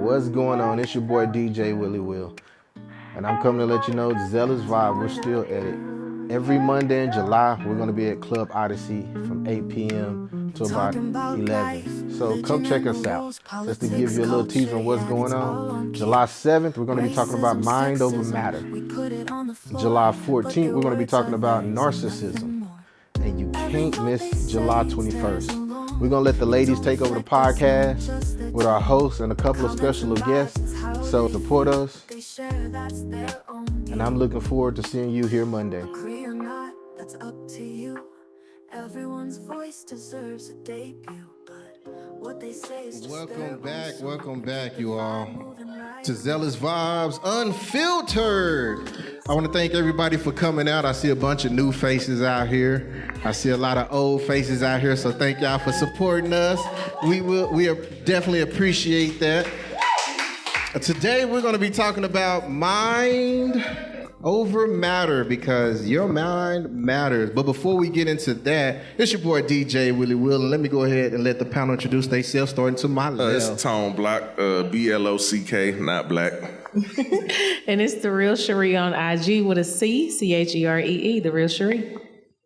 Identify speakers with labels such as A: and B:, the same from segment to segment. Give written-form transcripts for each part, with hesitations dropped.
A: What's going on? It's your boy DJ Willie Will. And I'm coming to let you know the Zealous Vibe, we're still at it. Every Monday in July, we're going to be at Club Odyssey from 8 p.m. to about 11. So come check us out. Just to give you a little teaser on what's going on. July 7th, we're going to be talking about mind over matter. July 14th, we're going to be talking about narcissism. And you can't miss July 21st. We're going to let the ladies take over the podcast with our hosts and a couple of special guests. So support us. And I'm looking forward to seeing you here Monday.
B: That's up to you. Everyone's voice deserves a debut, but what they say is just
A: Welcome back, you all, to Zealous Vibes Unfiltered. I want to thank everybody for coming out. I see a bunch of new faces out here. I see a lot of old faces out here, so thank y'all for supporting us. We definitely appreciate that. Today we're going to be talking about mind over matter, because your mind matters. But before we get into that, it's your boy DJ Willie Will, and let me go ahead and let the panel introduce themselves, starting to my left.
C: It's Tone Block, B-L-O-C-K, not black.
D: And it's The Real Cherie on IG with a C, C-H-E-R-E-E, The Real Cherie.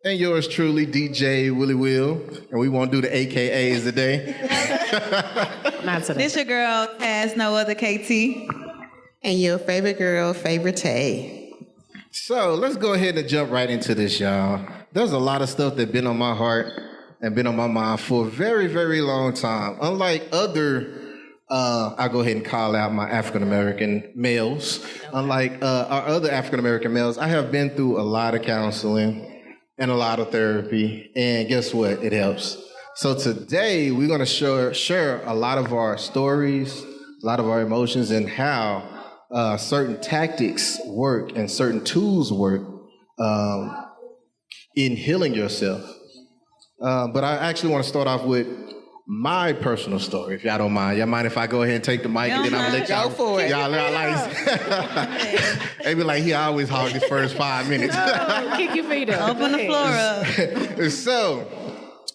A: And yours truly, DJ Willie Will, and we won't do the AKAs today.
D: Not today.
E: This your girl, has no other KT.
F: And your favorite girl, Favorite Tay.
A: So let's go ahead and jump right into this, y'all. There's a lot of stuff that's been on my heart and been on my mind for a very, very long time. Unlike other, I'll go ahead and call out my African-American males. Unlike our other African-American males, I have been through a lot of counseling and a lot of therapy. And guess what? It helps. So today, we're going to share a lot of our stories, a lot of our emotions, and how certain tactics work and certain tools work in healing yourself. But I actually want to start off with my personal story, if y'all don't mind. Y'all mind if I go ahead and take the mic and then I'm going to let y'all
F: go for it.
A: Y'all they be like, he always hog his first 5 minutes.
D: Oh, kick your feet up.
E: Open the floor up.
A: So,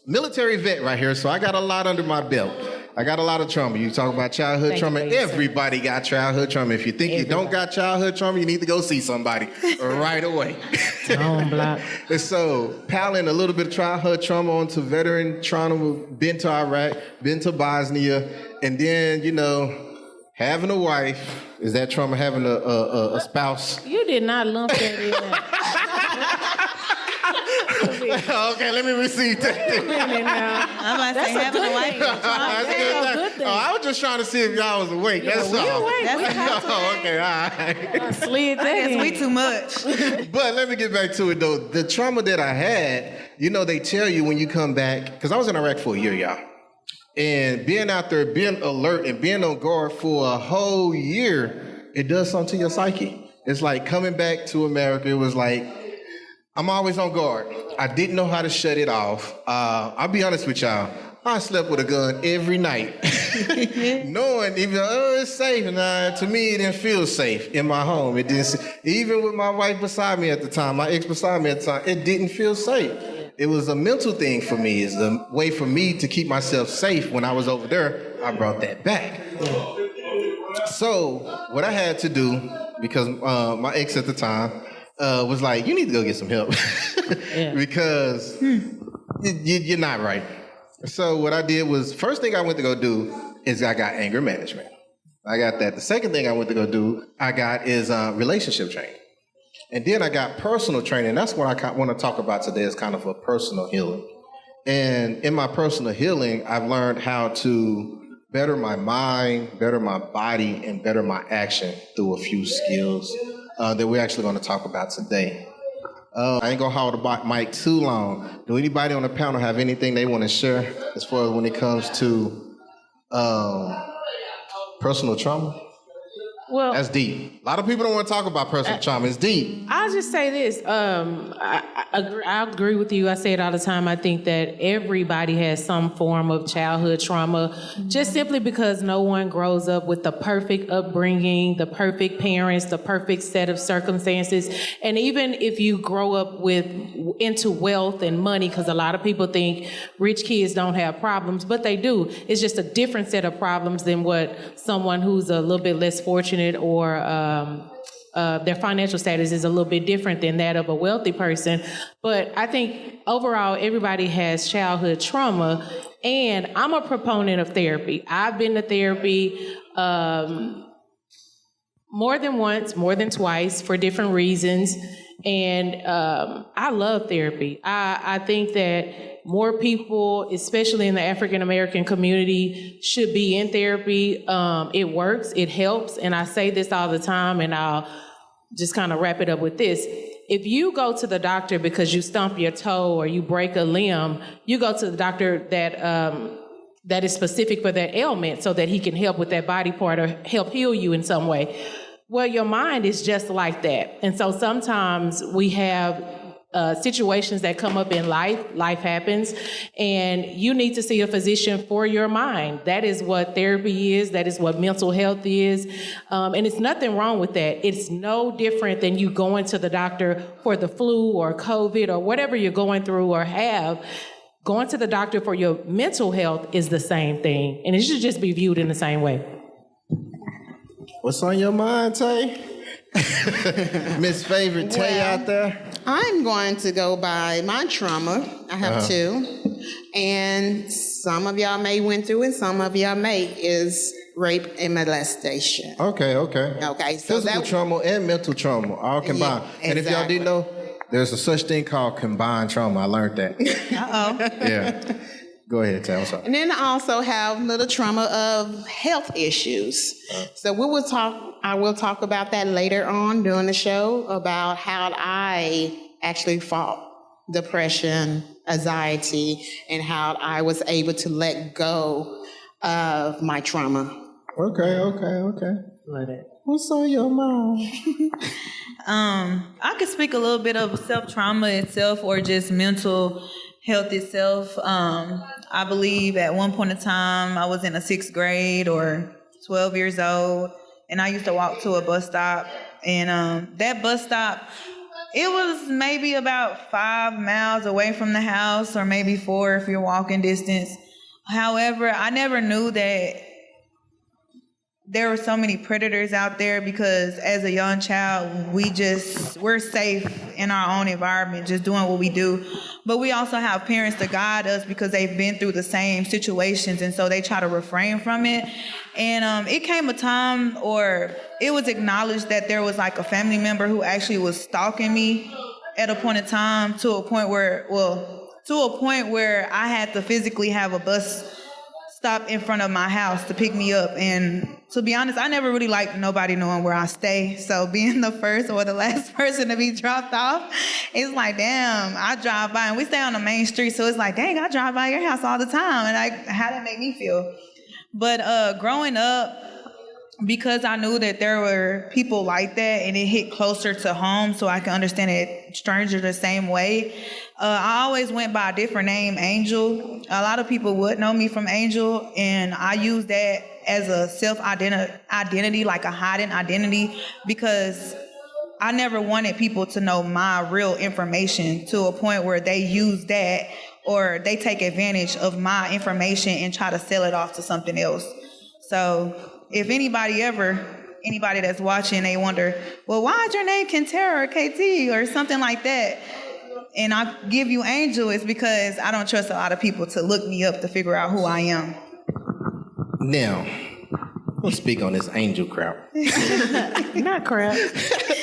A: military vet right here, so I got a lot under my belt. I got a lot of trauma. You talk about childhood trauma. Everybody got childhood trauma. If you think you don't got childhood trauma, you need to go see somebody right away.
D: Tone Block.
A: And so, piling a little bit of childhood trauma onto veteran trauma, been to Iraq, been to Bosnia, and then, having a wife. Is that trauma, having a spouse?
D: You did not lump that in there.
A: Okay, let me receive that.
E: I'm about to say having a wife.
A: That's a good thing. I was just trying to see if y'all was awake. That's all. Okay, all right.
D: I slid that
E: I guess
D: in.
E: we too much.
A: But let me get back to it, though. The trauma that I had, they tell you when you come back, because I was in Iraq for a year, y'all. And being out there, being alert and being on guard for a whole year, it does something to your psyche. It's like coming back to America, it was like, I'm always on guard. I didn't know how to shut it off. I'll be honest with y'all. I slept with a gun every night. Knowing even, it's safe. And to me, it didn't feel safe in my home. It didn't. Even with my wife beside me at the time, my ex beside me at the time, it didn't feel safe. It was a mental thing for me. It's a way for me to keep myself safe. When I was over there, I brought that back. So what I had to do, because my ex at the time, was like, you need to go get some help because you're not right. So what I did was, first thing I went to go do is I got anger management. I got that. The second thing I went to go do, is relationship training. And then I got personal training. That's what I want to talk about today, is kind of a personal healing. And in my personal healing, I've learned how to better my mind, better my body, and better my action through a few skills that we're actually going to talk about today. I ain't going to hold the mic too long. Do anybody on the panel have anything they want to share as far as when it comes to personal trauma?
D: Well,
A: That's deep. A lot of people don't want to talk about personal trauma. It's deep.
D: I'll just say this. I agree with you. I say it all the time. I think that everybody has some form of childhood trauma, just simply because no one grows up with the perfect upbringing, the perfect parents, the perfect set of circumstances. And even if you grow up into wealth and money, because a lot of people think rich kids don't have problems, but they do. It's just a different set of problems than what someone who's a little bit less fortunate or their financial status is a little bit different than that of a wealthy person. But I think overall, everybody has childhood trauma, and I'm a proponent of therapy. I've been to therapy more than once, more than twice, for different reasons, and I love therapy. I think that more people, especially in the African American community, should be in therapy. It works, it helps, and I say this all the time, and I'll just kind of wrap it up with this. If you go to the doctor because you stump your toe or you break a limb, you go to the doctor that is specific for that ailment so that he can help with that body part or help heal you in some way. Well, your mind is just like that. And so sometimes we have situations that come up in life happens, and you need to see a physician for your mind. That is what therapy is. That is what mental health is. And it's nothing wrong with that. It's no different than you going to the doctor for the flu or COVID or whatever you're going through or have. Going to the doctor for your mental health is the same thing, and it should just be viewed in the same way.
A: What's on your mind, Tay? Miss Favorite Tay out there?
F: I'm going to go by my trauma. I have two. And some of y'all may went through it, some of y'all may is rape and molestation.
A: Okay.
F: Okay, so
A: Physical trauma and mental trauma all combined.
F: Yeah,
A: And if y'all
F: exactly.
A: didn't know, there's a such thing called combined trauma. I learned that. Yeah. Go ahead, Tay. I'm sorry.
F: And then I also have little trauma of health issues. So I will talk about that later on during the show about how I actually fought depression, anxiety, and how I was able to let go of my trauma.
A: Okay.
D: Love it.
F: What's on your mind?
E: I could speak a little bit of self-trauma itself or just mental health itself. I believe at one point in time I was in the 6th grade or 12 years old, and I used to walk to a bus stop, and that bus stop, it was maybe about 5 miles away from the house, or maybe 4 if you're walking distance. However, I never knew that there were so many predators out there, because as a young child, we're safe in our own environment, just doing what we do. But we also have parents to guide us because they've been through the same situations, and so they try to refrain from it. And it came a time, or it was acknowledged that there was like a family member who actually was stalking me at a point in time, to a point where I had to physically have a bus stop in front of my house to pick me up. And to be honest, I never really liked nobody knowing where I stay. So being the first or the last person to be dropped off, it's like, damn, I drive by, and we stay on the main street. So it's like, dang, I drive by your house all the time. And how did it make me feel? But growing up, because I knew that there were people like that, and it hit closer to home, so I can understand it stranger the same way. I always went by a different name, Angel. A lot of people would know me from Angel, and I use that as a self-identity, like a hiding identity, because I never wanted people to know my real information to a point where they use that, or they take advantage of my information and try to sell it off to something else. So if anybody that's watching, they wonder, well, why is your name Kentera or KT or something like that? And I give you Angel, it's because I don't trust a lot of people to look me up to figure out who I am.
A: Now, we'll speak on this angel crap.
D: Not crap.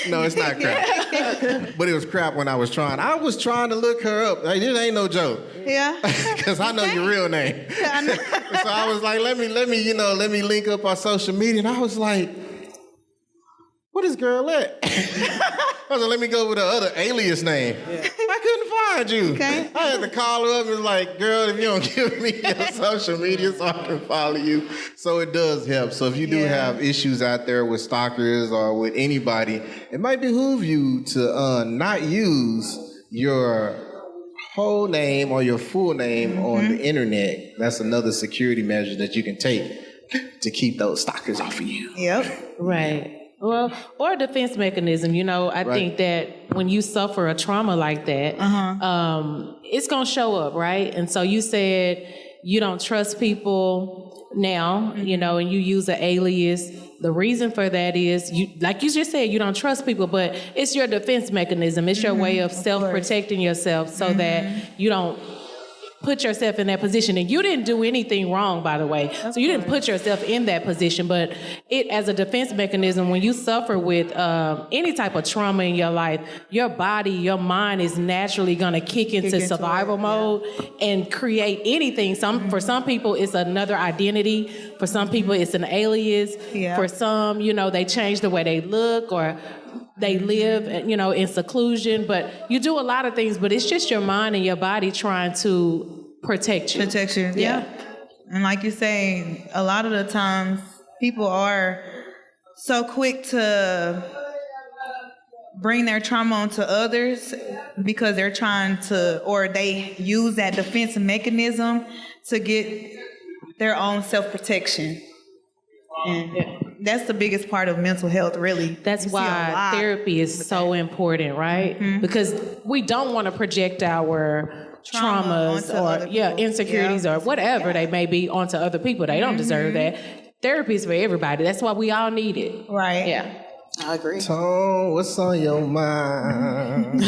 A: No, it's not crap. But it was crap when I was trying. I was trying to look her up. Like, this ain't no joke.
E: Yeah.
A: Because I know your real name.
E: Yeah, I know.
A: So I was like, let me link up our social media. And I was like, what is girl at? I was like, let me go with the other alias name. I couldn't find you.
F: Okay.
A: I had to call her up and was like, girl, if you don't give me your social media so I can follow you. So it does help. So if you do have issues out there with stalkers or with anybody, it might behoove you to not use your whole name or your full name on the internet. That's another security measure that you can take to keep those stalkers off of you.
E: Yep.
D: Right. Well, or a defense mechanism. You know, I think that when you suffer a trauma like that, it's going to show up, right? And so you said you don't trust people now, you know, and you use an alias. The reason for that is, you, like you just said, you don't trust people, but it's your defense mechanism. It's your way of self-protecting yourself so that you don't put yourself in that position. And you didn't do anything wrong, by the way. So you didn't put yourself in that position, but it, as a defense mechanism, when you suffer with any type of trauma in your life, your body, your mind is naturally going to kick into survival mode and create anything. For some people, it's another identity. For some people, it's an alias.
E: Yeah.
D: For some, you know, they change the way they look or they live, you know, in seclusion, but you do a lot of things, but it's just your mind and your body trying to protect you.
E: Protection.
D: Yeah.
E: And like you say, a lot of the times people are so quick to bring their trauma onto others because they're trying to, or they use that defense mechanism to get their own self-protection. And that's the biggest part of mental health, really.
D: That's
E: You see a
D: why
E: lot.
D: therapy is so important, right? Because we don't want to project our
E: Trauma
D: traumas
E: onto
D: or
E: other people.
D: insecurities or whatever they may be onto other people. They don't deserve that. Therapy is for everybody. That's why we all need it.
E: Right.
D: Yeah.
F: I agree.
A: Tone, what's on your mind?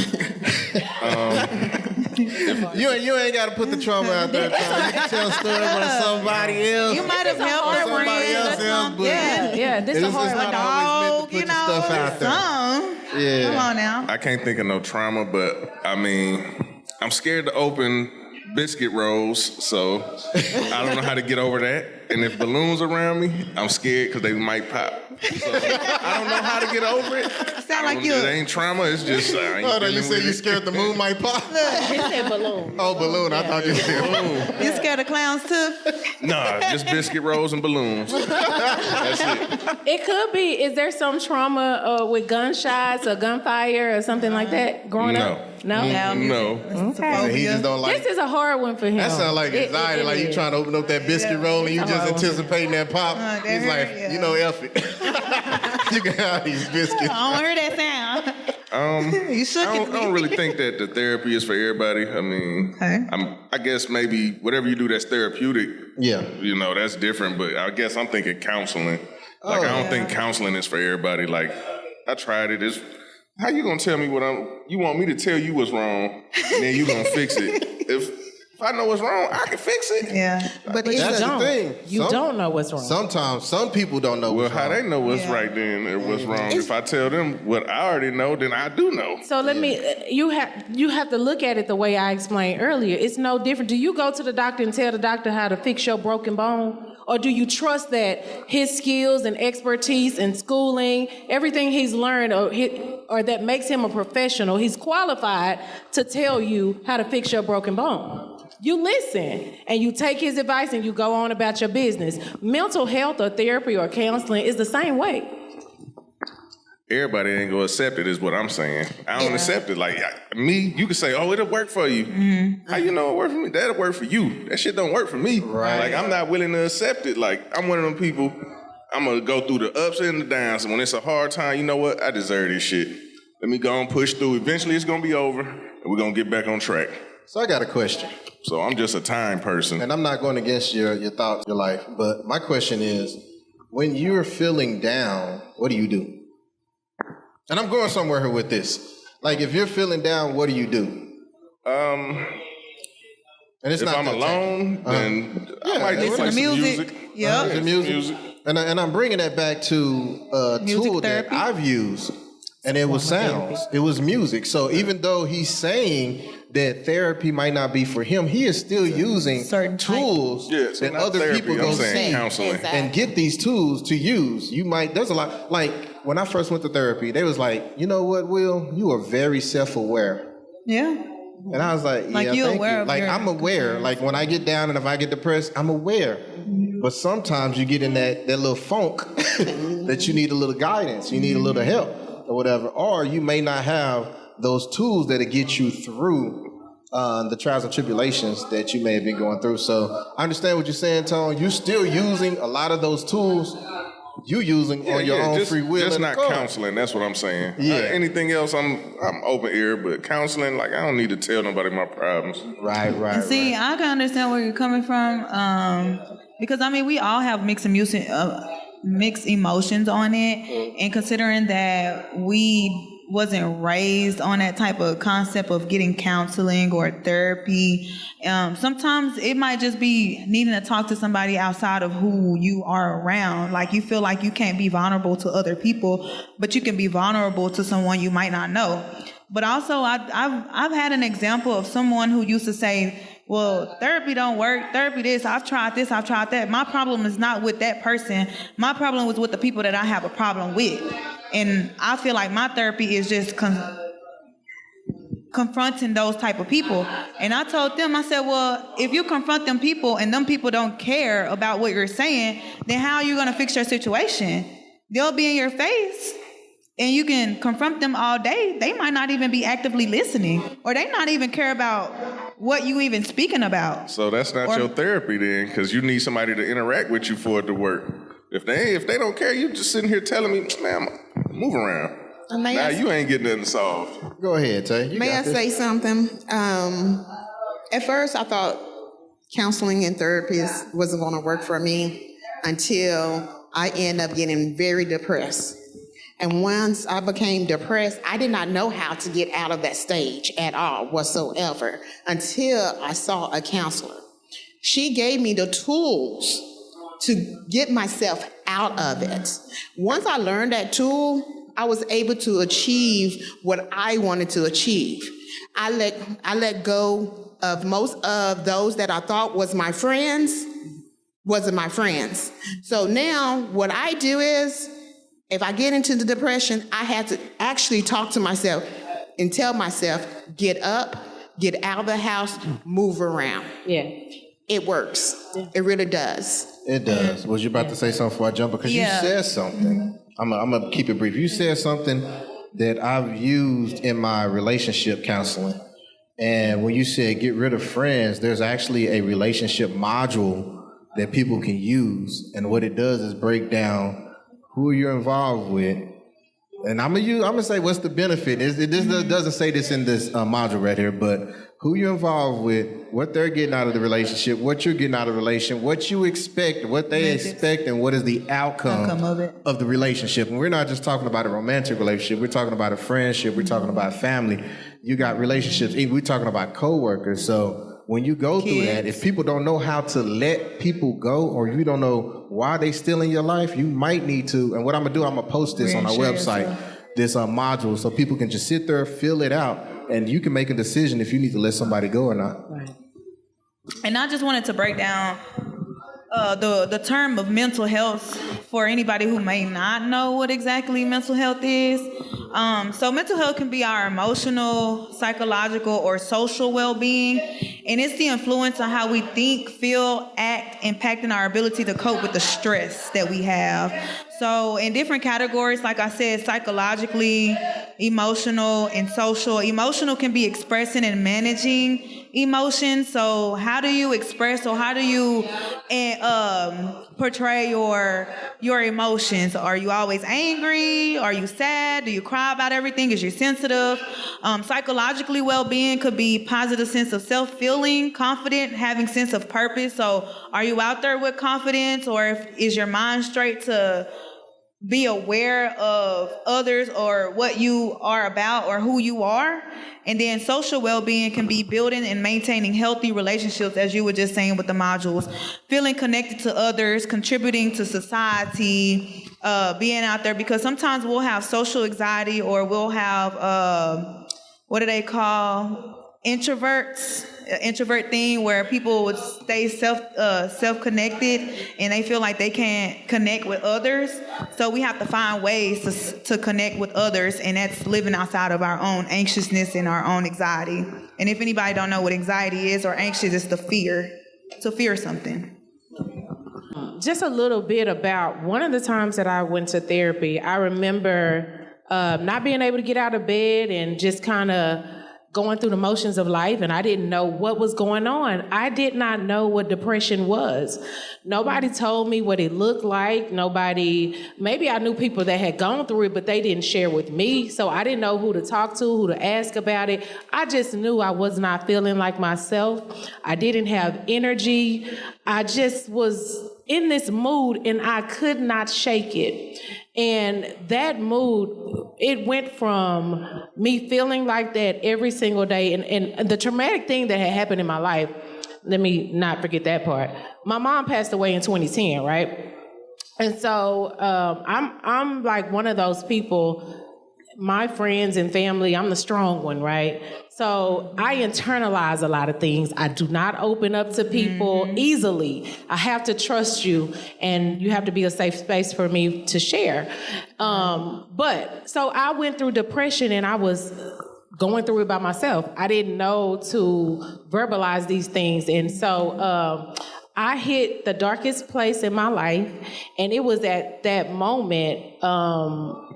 A: You ain't got to put the trauma out there. Tone. You can tell a story about somebody else.
E: You might have helped
A: or
E: a
A: somebody
E: friend.
A: else, but
D: Yeah, this is
A: it's
D: hard.
A: not always meant to put your stuff out there.
E: Some.
A: Yeah.
E: Come on now.
C: I can't think of no trauma, but I mean, I'm scared to open biscuit rolls, so I don't know how to get over that. And if balloons around me, I'm scared because they might pop. So I don't know how to get over it.
E: Sound like you.
C: It ain't trauma. It's just I ain't
A: Oh, no,
C: dealing
A: you said
C: with
A: you
C: it.
A: scared the moon might pop?
D: He said balloon.
A: Oh, balloon. I thought you said balloon.
E: You scared of clowns too?
C: Nah, just biscuit rolls and balloons. That's it.
D: It could be. Is there some trauma with gunshots or gunfire or something like that growing
C: No.
D: up? No.
C: No.
D: Okay.
A: He just don't like
D: This is a hard one for him.
A: That sounds like anxiety,
D: It
A: like you
D: is.
A: trying to open up that biscuit roll and you just anticipating that pop.
E: that
A: He's like,
E: hurt, yeah.
A: you know, F it. You can have these biscuits.
E: I don't hear that sound. You shook
C: I
E: it.
C: don't really think that the therapy is for everybody. I mean,
E: Okay.
C: I guess maybe whatever you do that's therapeutic,
A: Yeah.
C: you know, that's different. But I guess I'm thinking counseling. Like, I don't think counseling is for everybody. Like, I tried it. It's, how you gonna tell me you want me to tell you what's wrong, and then you gonna fix it? If I know what's wrong, I can fix it.
E: Yeah.
F: But it's
A: That's the
D: Don't.
A: thing.
D: You don't know what's wrong.
A: Sometimes some people don't know
C: Well,
A: what's
C: how
A: wrong.
C: they know what's
E: Yeah.
C: right then and what's wrong? If I tell them what I already know, then I do know.
D: So let me. You have to look at it the way I explained earlier. It's no different. Do you go to the doctor and tell the doctor how to fix your broken bone? Or do you trust that his skills and expertise and schooling, everything he's learned, or that makes him a professional, he's qualified to tell you how to fix your broken bone? You listen and you take his advice and you go on about your business. Mental health or therapy or counseling is the same way.
C: Everybody ain't gonna accept it, is what I'm saying. I don't accept it. Like me, you can say, "Oh, it'll work for you." How you know it work for me? That'll work for you. That shit don't work for me.
A: Right.
C: Like I'm not willing to accept it. Like I'm one of them people. I'm gonna go through the ups and the downs. And when it's a hard time, you know what? I deserve this shit. Let me go and push through. Eventually, it's gonna be over, and we're gonna get back on track.
A: So I got a question.
C: So I'm just a time person.
A: And I'm not going against your thoughts, your life, but my question is, when you're feeling down, what do you do? And I'm going somewhere here with this. Like, if you're feeling down, what do you do? And it's
C: If
A: not
C: I'm
A: that
C: alone, then I might just
A: listen
C: play
A: to
C: some music.
E: Yep.
A: the music. And I'm bringing that back to a
E: Music
A: tool
E: therapy?
A: that I've used, and it was sounds. It was music. So even though he's saying that therapy might not be for him, he is still using
E: Certain type.
A: tools
C: Yeah, so
A: that
C: not
A: other
C: therapy,
A: people
C: I'm
A: go
C: saying
A: see
C: counseling.
A: and get these tools to use. There's a lot, like when I first went to therapy, they was like, you know what, Will, you are very self-aware.
E: Yeah.
A: And I was like, yeah,
E: Like, you
A: thank
E: aware
A: you.
E: of
A: Like,
E: your
A: I'm aware.
E: concerns.
A: Like, when I get down and if I get depressed, I'm aware. But sometimes you get in that little funk that you need a little guidance. You need a little help or whatever. Or you may not have those tools that'll get you through the trials and tribulations that you may have been going through. So I understand what you're saying, Tone. You're still using a lot of those tools you using on your own
C: just,
A: free will.
C: Just
A: in the
C: not
A: car.
C: counseling. That's what I'm saying.
A: Yeah.
C: Anything else, I'm open ear. But counseling, like, I don't need to tell nobody my problems.
A: Right.
E: And see, I can understand where you're coming from, because I mean, we all have mixed emotions on it, and considering that we wasn't raised on that type of concept of getting counseling or therapy, sometimes it might just be needing to talk to somebody outside of who you are around. Like, you feel like you can't be vulnerable to other people, but you can be vulnerable to someone you might not know. But also, I've had an example of someone who used to say, well, therapy don't work, therapy this, I've tried that. My problem is not with that person. My problem was with the people that I have a problem with. And I feel like my therapy is just confronting those type of people. And I told them, I said, well, if you confront them people and them people don't care about what you're saying, then how are you going to fix your situation? They'll be in your face. And you can confront them all day. They might not even be actively listening, or they not even care about what you even speaking about.
C: So that's not your therapy then, because you need somebody to interact with you for it to work. If they don't care, you just sitting here telling me, man, move around. Now you ain't getting nothing solved.
A: Go ahead, Tay. You
F: May
A: got
F: I
A: this.
F: say something? At first, I thought counseling and therapy wasn't going to work for me until I ended up getting very depressed. And once I became depressed, I did not know how to get out of that stage at all whatsoever until I saw a counselor. She gave me the tools to get myself out of it. Once I learned that tool, I was able to achieve what I wanted to achieve. I let go of most of those that I thought was my friends, wasn't my friends. So now what I do is, if I get into the depression, I have to actually talk to myself and tell myself, get up, get out of the house, move around.
D: Yeah.
F: It works. It really does.
A: It does. Was you about to say something before I jump? Because
E: Yeah.
A: you said something. I'm gonna keep it brief. You said something that I've used in my relationship counseling. And when you said get rid of friends, there's actually a relationship module that people can use. And what it does is break down who you're involved with. And I'm gonna say what's the benefit. This doesn't say this in this module right here, but who you're involved with, what they're getting out of the relationship, what you're getting out of the relationship, what you expect, what they expect, and what is the outcome
E: of it.
A: of the relationship. And we're not just talking about a romantic relationship. We're talking about a friendship. We're talking about family. You got relationships. We're talking about coworkers. So when you go through that, if people don't know how to let people go, or you don't know why they still in your life, you might need to. And what I'm gonna do, I'm gonna post this on our website, this module, so people can just sit there, fill it out, and you can make a decision if you need to let somebody go or not.
D: Right.
E: And I just wanted to break down the term of mental health for anybody who may not know what exactly mental health is. So mental health can be our emotional, psychological, or social well-being, and it's the influence on how we think, feel, act, impacting our ability to cope with the stress that we have. So in different categories, like I said, psychologically, emotional, and social. Emotional can be expressing and managing emotions. So how do you express, or how do you portray your emotions? Are you always angry? Are you sad? Do you cry about everything? Is you sensitive? Psychologically well-being could be positive sense of self-feeling, confident, having sense of purpose. So are you out there with confidence, or is your mind straight to be aware of others or what you are about or who you are? And then social well-being can be building and maintaining healthy relationships, as you were just saying with the modules, feeling connected to others, contributing to society, being out there, because sometimes we'll have social anxiety, or we'll have, what do they call? introvert thing where people would stay self-connected and they feel like they can't connect with others. So we have to find ways to connect with others, and that's living outside of our own anxiousness and our own anxiety. And if anybody don't know what anxiety is or anxious, it's to fear something.
D: Just a little bit about one of the times that I went to therapy. I remember not being able to get out of bed and just kind of going through the motions of life, and I didn't know what was going on. I did not know what depression was. Nobody told me what it looked like. Maybe I knew people that had gone through it, but they didn't share with me, so I didn't know who to talk to, who to ask about it. I just knew I was not feeling like myself. I didn't have energy. I just was in this mood, and I could not shake it. And that mood, it went from me feeling like that every single day. And the traumatic thing that had happened in my life, let me not forget that part. My mom passed away in 2010, right? And so I'm like one of those people, my friends and family, I'm the strong one, right? So I internalize a lot of things. I do not open up to people easily. I have to trust you, and you have to be a safe space for me to share. So I went through depression, and I was going through it by myself. I didn't know to verbalize these things. And so I hit the darkest place in my life, and it was at that moment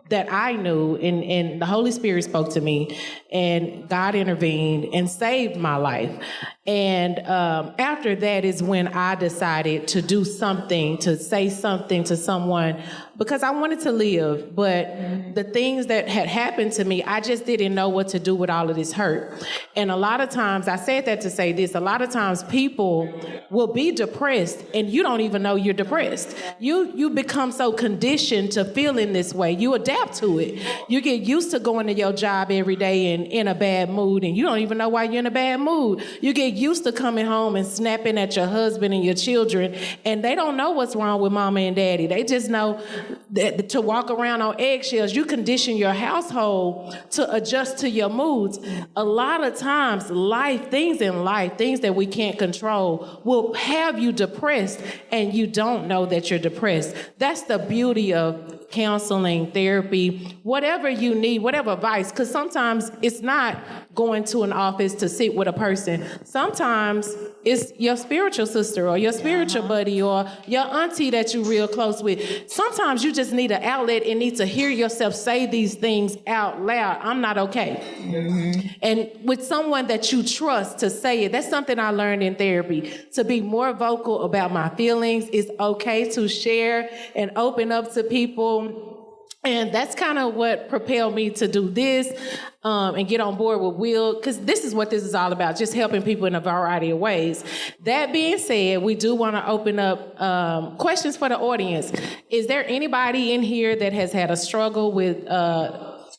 D: that I knew, and the Holy Spirit spoke to me, and God intervened and saved my life. And after that is when I decided to do something, to say something to someone, because I wanted to live. But the things that had happened to me, I just didn't know what to do with all of this hurt. And a lot of times, I said that to say this, a lot of times people will be depressed and you don't even know you're depressed. You become so conditioned to feeling this way. You adapt to it. You get used to going to your job every day and in a bad mood, and you don't even know why you're in a bad mood. You get used to coming home and snapping at your husband and your children, and they don't know what's wrong with mama and daddy. They just know that to walk around on eggshells. You condition your household to adjust to your moods. A lot of times, things that we can't control will have you depressed, and you don't know that you're depressed. That's the beauty of counseling, therapy, whatever you need, whatever advice, because sometimes it's not going to an office to sit with a person. Sometimes it's your spiritual sister or your spiritual buddy or your auntie that you're real close with. Sometimes you just need an outlet and need to hear yourself say these things out loud. I'm not okay. And with someone that you trust to say it, that's something I learned in therapy, to be more vocal about my feelings. It's okay to share and open up to people. And that's kind of what propelled me to do this and get on board with Will, because this is what this is all about, just helping people in a variety of ways. That being said, we do want to open up questions for the audience. Is there anybody in here that has had a struggle with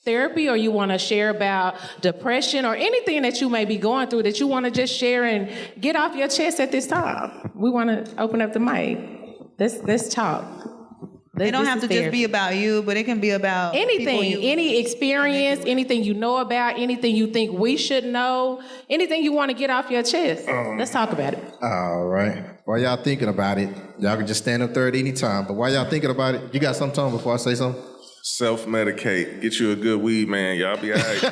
D: therapy, or you want to share about depression or anything that you may be going through that you want to just share and get off your chest at this time? We want to open up the mic. Let's talk.
E: It don't have to just be about you, but it can be about
D: anything, any experience, anything you know about, anything you think we should know, anything you want to get off your chest. Let's talk about it.
A: All right. While y'all thinking about it, y'all can just stand up there at any time. But while y'all thinking about it, you got something to tell me before I say something?
C: Self-medicate. Get you a good weed, man. Y'all be all right.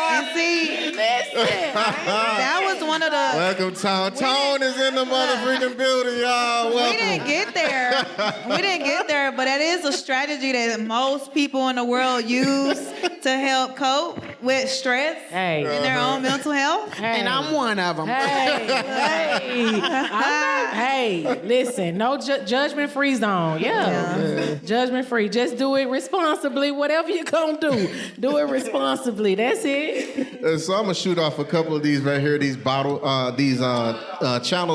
E: And see, that was one of the...
A: Welcome, Tone. Tone is in the motherfucking building, y'all. Welcome.
E: We didn't get there, but that is a strategy that most people in the world use to help cope with stress in their own mental health.
F: And I'm one of them.
D: Hey, listen, no judgment-free zone. Yeah. Judgment-free. Just do it responsibly. Whatever you're going to do it responsibly. That's it.
A: So I'm gonna shoot off a couple of these right here. These channel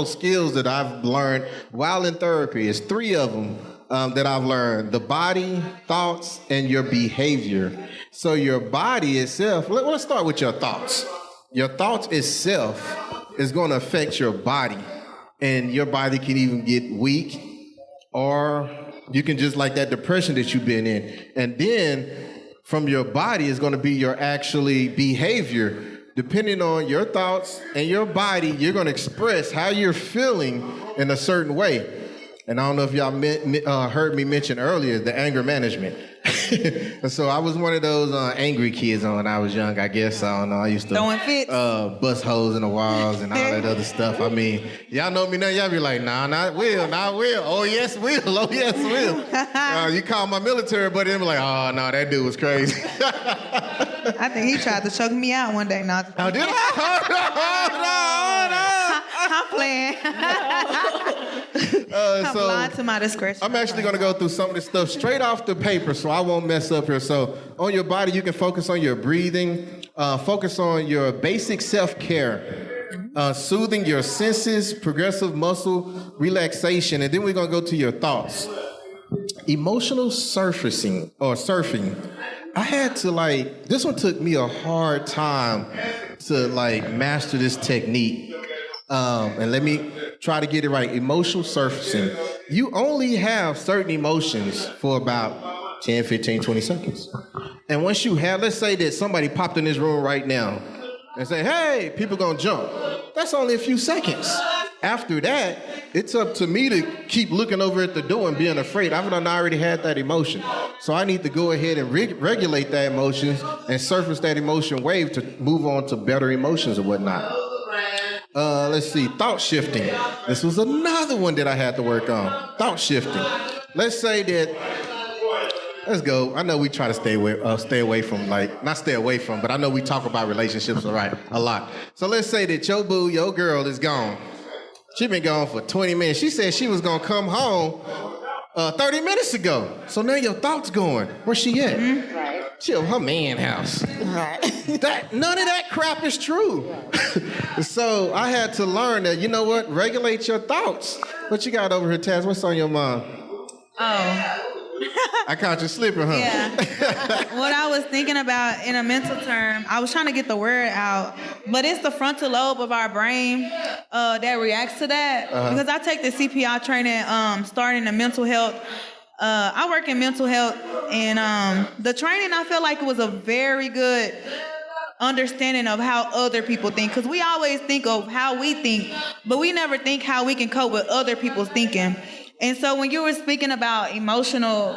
A: skills that I've learned while in therapy. It's 3 of them that I've learned: the body, thoughts, and your behavior. So your body itself. Let's start with your thoughts. Your thoughts itself is going to affect your body, and your body can even get weak, or you can just like that depression that you've been in, and then from your body is going to be your actually behavior, depending on your thoughts and your body, you're going to express how you're feeling in a certain way. And I don't know if y'all heard me mention earlier the anger management. So I was one of those angry kids when I was young, I guess. I don't know. I used to
E: Throwing fits.
A: bust holes in the walls and all that other stuff. I mean, y'all know me now. Y'all be like, nah, not Will, not Will. Oh, yes, Will. Oh, yes, Will. You call my military buddy and be like, oh, no, that dude was crazy.
E: I think he tried to choke me out one day. No,
A: Oh, did I?
E: I'm playing. I'm
A: So
E: lying to my discretion.
A: I'm actually going to go through some of this stuff straight off the paper so I won't mess up here. So on your body, you can focus on your breathing, focus on your basic self-care, soothing your senses, progressive muscle relaxation, and then we're going to go to your thoughts. Emotional surfacing or surfing. I had to this one took me a hard time to master this technique. And let me try to get it right. Emotional surfacing. You only have certain emotions for about 10, 15, 20 seconds. And once you have, let's say that somebody popped in this room right now and say, hey, people gonna jump. That's only a few seconds. After that, it's up to me to keep looking over at the door and being afraid. I've already had that emotion. So I need to go ahead and regulate that emotion and surface that emotion wave to move on to better emotions or whatnot. Let's see, thought shifting. This was another one that I had to work on. Thought shifting. Let's say that, let's go. I know we try to stay away from not stay away from, but I know we talk about relationships a lot. So let's say that your boo, your girl is gone. She been gone for 20 minutes. She said she was gonna come home 30 minutes ago. So now your thoughts going. Where's she at? Mm-hmm. Right. She at her man house. Right. None of that crap is true. So I had to learn that, you know what? Regulate your thoughts. What you got over here, Taz? What's on your mind?
E: Oh.
A: I caught you slipping, huh?
E: Yeah. What I was thinking about in a mental term, I was trying to get the word out, but it's the frontal lobe of our brain that reacts to that. Because I take the CPR training starting in mental health. I work in mental health, and the training, I feel like it was a very good understanding of how other people think, because we always think of how we think, but we never think how we can cope with other people's thinking. And so when you were speaking about emotional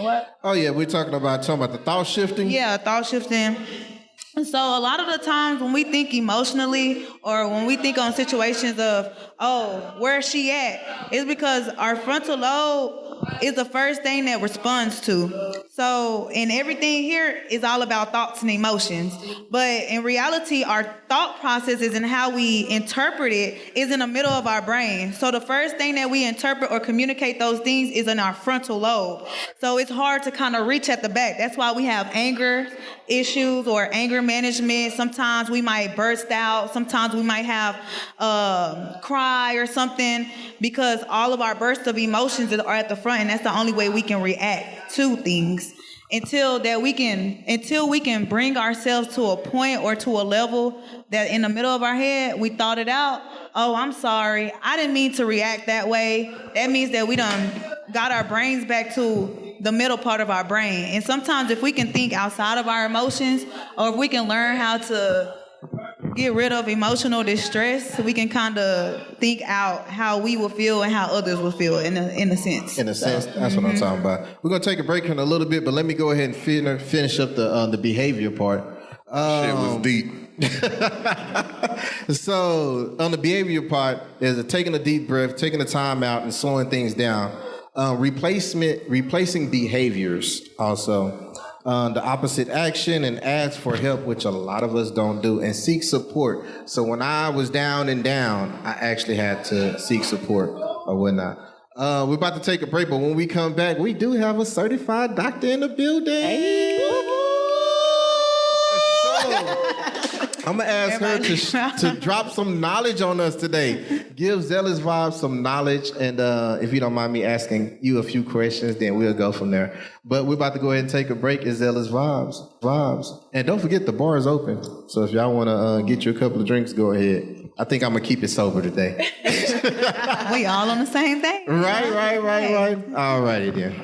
E: what?
A: Oh yeah, we're talking about the thought shifting.
E: Yeah, thought shifting. And so a lot of the times when we think emotionally, or when we think on situations of, oh, where's she at? It's because our frontal lobe is the first thing that responds to. So, and everything here is all about thoughts and emotions. But in reality, our thought processes and how we interpret it is in the middle of our brain. So the first thing that we interpret or communicate those things is in our frontal lobe. So it's hard to kind of reach at the back. That's why we have anger issues or anger management. Sometimes we might burst out. Sometimes we might have cry or something, because all of our bursts of emotions are at the front, and that's the only way we can react to things until we can bring ourselves to a point or to a level that in the middle of our head we thought it out. Oh, I'm sorry, I didn't mean to react that way. That means that we done got our brains back to the middle part of our brain. And sometimes if we can think outside of our emotions, or if we can learn how to get rid of emotional distress, we can kind of think out how we will feel and how others will feel in a sense.
A: In a sense, that's what I'm talking about. We're going to take a break in a little bit, but let me go ahead and finish up the behavior part.
C: Shit was deep.
A: So on the behavior part, there's taking a deep breath, taking the time out, and slowing things down. Replacing behaviors also. The opposite action, and ask for help, which a lot of us don't do, and seek support. So when I was down, I actually had to seek support or whatnot. We're about to take a break, but when we come back, we do have a certified doctor in the building. Hey. I'm going to ask her to drop some knowledge on us today. Give Zealous Vibes some knowledge, and if you don't mind me asking you a few questions, then we'll go from there. But we're about to go ahead and take a break. It's Zealous Vibes. And don't forget, the bar is open. So if y'all want to get you a couple of drinks, go ahead. I think I'm going to keep it sober today.
E: We all on the same thing.
A: Right. All righty then.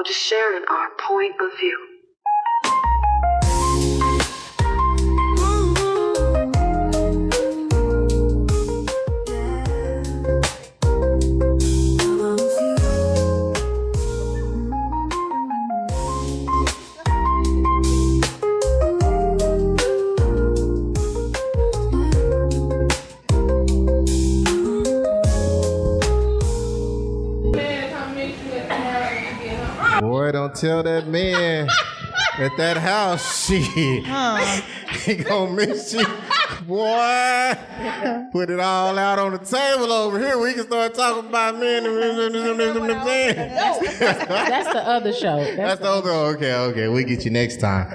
G: while just sharing our point of view.
A: Boy, don't tell that man at that house shit. He gonna miss you. Boy, put it all out on the table over here. We can start talking about men.
D: That's the other show.
A: That's the other. Okay. We get you next time.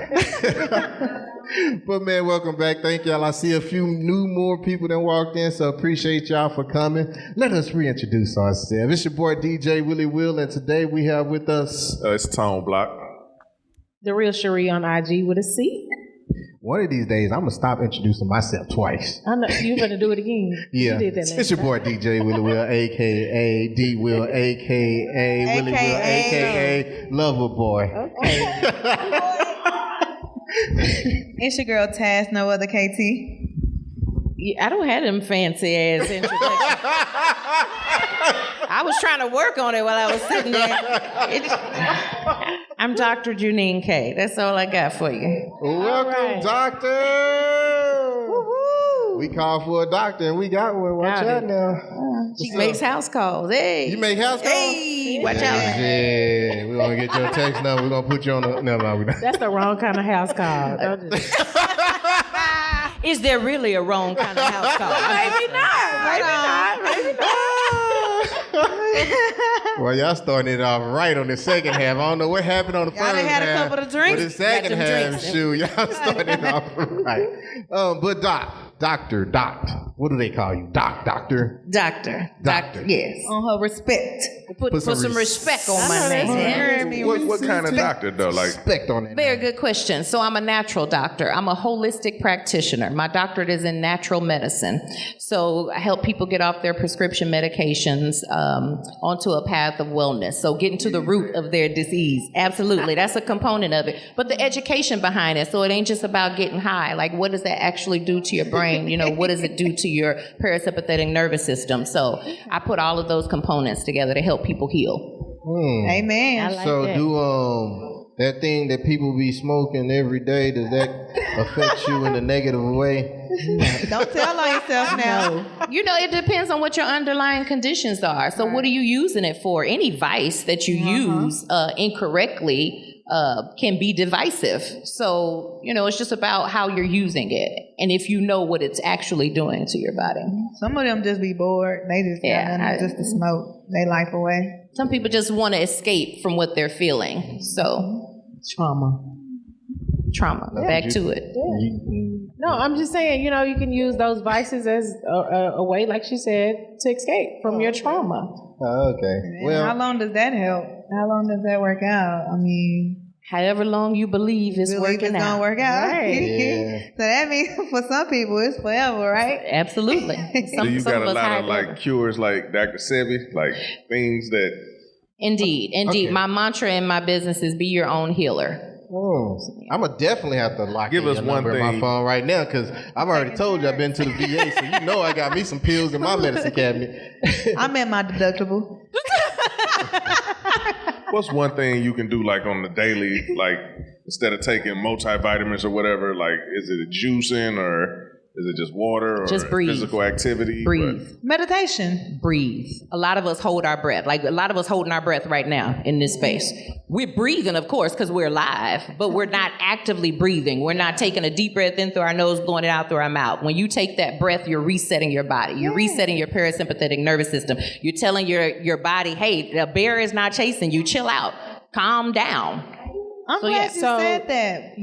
A: But man, welcome back. Thank y'all. I see a few more people that walked in, so appreciate y'all for coming. Let us reintroduce ourselves. It's your boy DJ Willie Will, and today we have with us
C: It's Tone Block.
D: The Real Cherie on IG with a C.
A: one of these days. I'm gonna stop introducing myself twice.
D: I know you better do it again.
A: Yeah,
D: You did that
A: it's your boy DJ Willie Will, aka D Will, aka Willie Will, aka Lover Boy.
D: Okay.
E: It's your girl Taz, no other KT.
H: Yeah, I don't have them fancy ass introductions. I was trying to work on it while I was sitting there. I'm Dr. Janine K. That's all I got for you.
A: Welcome,
D: right.
A: doctor. Woo-hoo. We called for a doctor and we got one. Watch out now.
H: She makes house calls. Hey.
A: You make house calls?
H: Hey, watch out.
A: Yeah, we're gonna get your text number. We're gonna put you on the. Never mind. We not.
D: That's the wrong kind of house call. Don't just-
H: Is there really a wrong kind of house call?
D: Maybe not.
A: Well, y'all starting it off right on the second half. I don't know what happened on the
E: Y'all
A: first
E: done had a
A: half.
E: couple of drinks?
A: But the second
H: Got them
A: half,
H: drinks.
A: shoot, y'all started it off right. But Doctor, what do they call you? Doctor?
H: Doctor.
A: Doctor.
H: Yes.
E: On her respect.
H: Put some respect on my name.
C: What kind of doctor though? Like,
A: Respect on that.
H: Very good question. So I'm a natural doctor. I'm a holistic practitioner. My doctorate is in natural medicine. So I help people get off their prescription medications onto a path of wellness. So getting to the root of their disease. Absolutely. That's a component of it. But the education behind it. So it ain't just about getting high. Like, what does that actually do to your brain? You know, what does it do to your parasympathetic nervous system? So I put all of those components together to help people heal.
E: Amen.
D: I like
A: So
D: that.
A: do that thing that people be smoking every day, does that affect you in a negative way?
E: Don't tell on yourself now.
H: You know, it depends on what your underlying conditions are. So what are you using it for? Any vice that you use incorrectly can be divisive. So, you know, it's just about how you're using it and if you know what it's actually doing to your body.
E: Some of them just be bored. They just got nothing just to smoke their life away.
H: Some people just want to escape from what they're feeling. So, trauma. Back to it.
D: No, I'm just saying, you know, you can use those vices as a way, like she said, to escape from your trauma.
A: Oh, okay.
E: And how long does that help? How long does that work out? I mean,
H: however long you believe it's working out.
E: gonna work out.
D: Right.
A: Yeah.
E: So that means for some people it's forever, right?
H: Absolutely.
C: do you got a
H: of us
C: lot
H: high
C: of like
H: blood.
C: cures like Dr. Sebi, like things that
H: Indeed.
A: Okay.
H: My mantra in my business is be your own healer.
A: I'm gonna definitely have to lock
C: Give
A: in
C: us
A: your
C: one
A: number in my
C: thing.
A: phone right now because I've already told you I've been to the VA, so you know I got me some pills in my medicine cabinet.
E: I'm at my deductible.
C: what's one thing you can do like on the daily, like instead of taking multivitamins or whatever, like is it juicing or is it just water or
H: Just breathe.
C: physical activity?
H: Breathe.
E: Meditation.
H: Breathe. A lot of us hold our breath. Like a lot of us holding our breath right now in this space. We're breathing, of course, because we're alive, but we're not actively breathing. We're not taking a deep breath in through our nose, blowing it out through our mouth. When you take that breath, you're resetting your body. You're resetting your parasympathetic nervous system. You're telling your body, hey, the bear is not chasing you. Chill out. Calm down.
E: I'm glad you said that.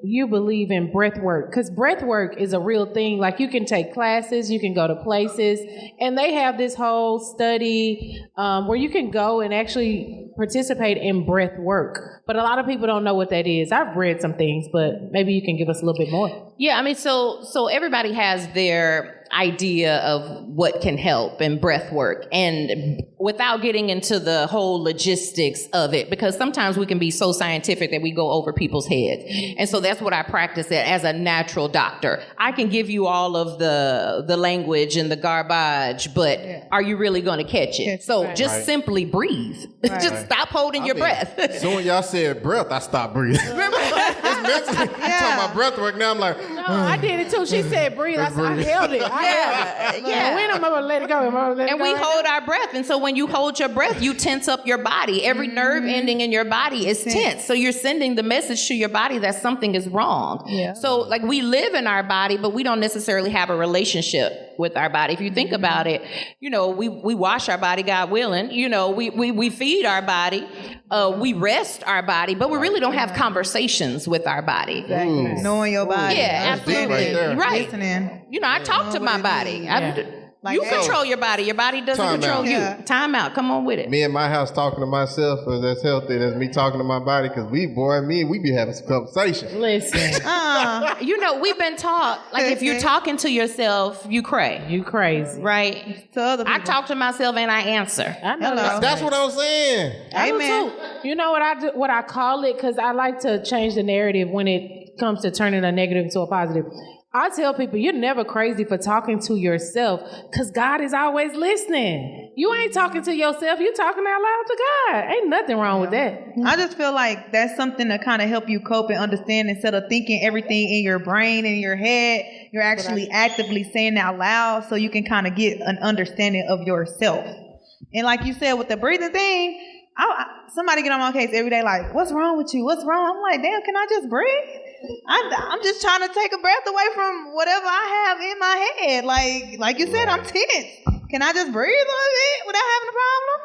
D: You believe in breath work because breath work is a real thing. Like you can take classes, you can go to places, and they have this whole study where you can go and actually participate in breath work. But a lot of people don't know what that is. I've read some things, but maybe you can give us a little bit more.
H: Yeah, I mean, so everybody has their idea of what can help and breath work, and without getting into the whole logistics of it, because sometimes we can be so scientific that we go over people's heads. And so that's what I practice as a natural doctor. I can give you all of the language and the garbage, but are you really going to catch it? So just simply breathe. Just stop holding your breath.
A: So when y'all said breath, I stopped breathing.
D: Remember?
A: It's mentally. You talking about breath work now? I'm like,
D: No, I did it too. She said breathe. I held it. I held it.
H: Yeah.
D: When am I gonna let it go?
H: And we hold our breath. And so when you hold your breath, you tense up your body. Every nerve ending in your body is tense. So you're sending the message to your body that something is wrong. Yeah. So like we live in our body, but we don't necessarily have a relationship with our body. If you think about it, you know, we wash our body, God willing. You know, we feed our body. We rest our body, but we really don't have conversations with our body.
E: Knowing your body.
H: Yeah, absolutely. Right.
E: Listening.
H: You know, I talk to my body.
E: Like
H: You
E: that.
H: control your body. Your body doesn't
A: Time
H: control
A: out.
H: you.
E: Yeah.
H: Time out. Come on with it.
A: me in my house talking to myself is as healthy as me talking to my body, because we be having some conversation.
D: Listen,
H: You know, we've been taught, like if you're talking to yourself, you cray.
D: you crazy.
H: Right?
E: To other
H: I
E: people.
H: talk to myself and I answer.
D: I know
E: Hello.
A: That's what I'm saying.
D: I do
E: Amen.
D: too. You know what I do? What I call it? Because I like to change the narrative when it comes to turning a negative into a positive. I tell people you're never crazy for talking to yourself, because God is always listening. You ain't talking to yourself. You talking out loud to God. Ain't nothing wrong with that.
E: I just feel like that's something to kind of help you cope and understand. Instead of thinking everything in your brain and your head, you're actually actively saying it out loud so you can kind of get an understanding of yourself. And like you said with the breathing thing, somebody get on my case every day like, what's wrong with you? What's wrong? I'm like, damn, can I just breathe? I'm just trying to take a breath away from whatever I have in my head. Like you said, I'm tense. Can I just breathe a little bit without having a problem?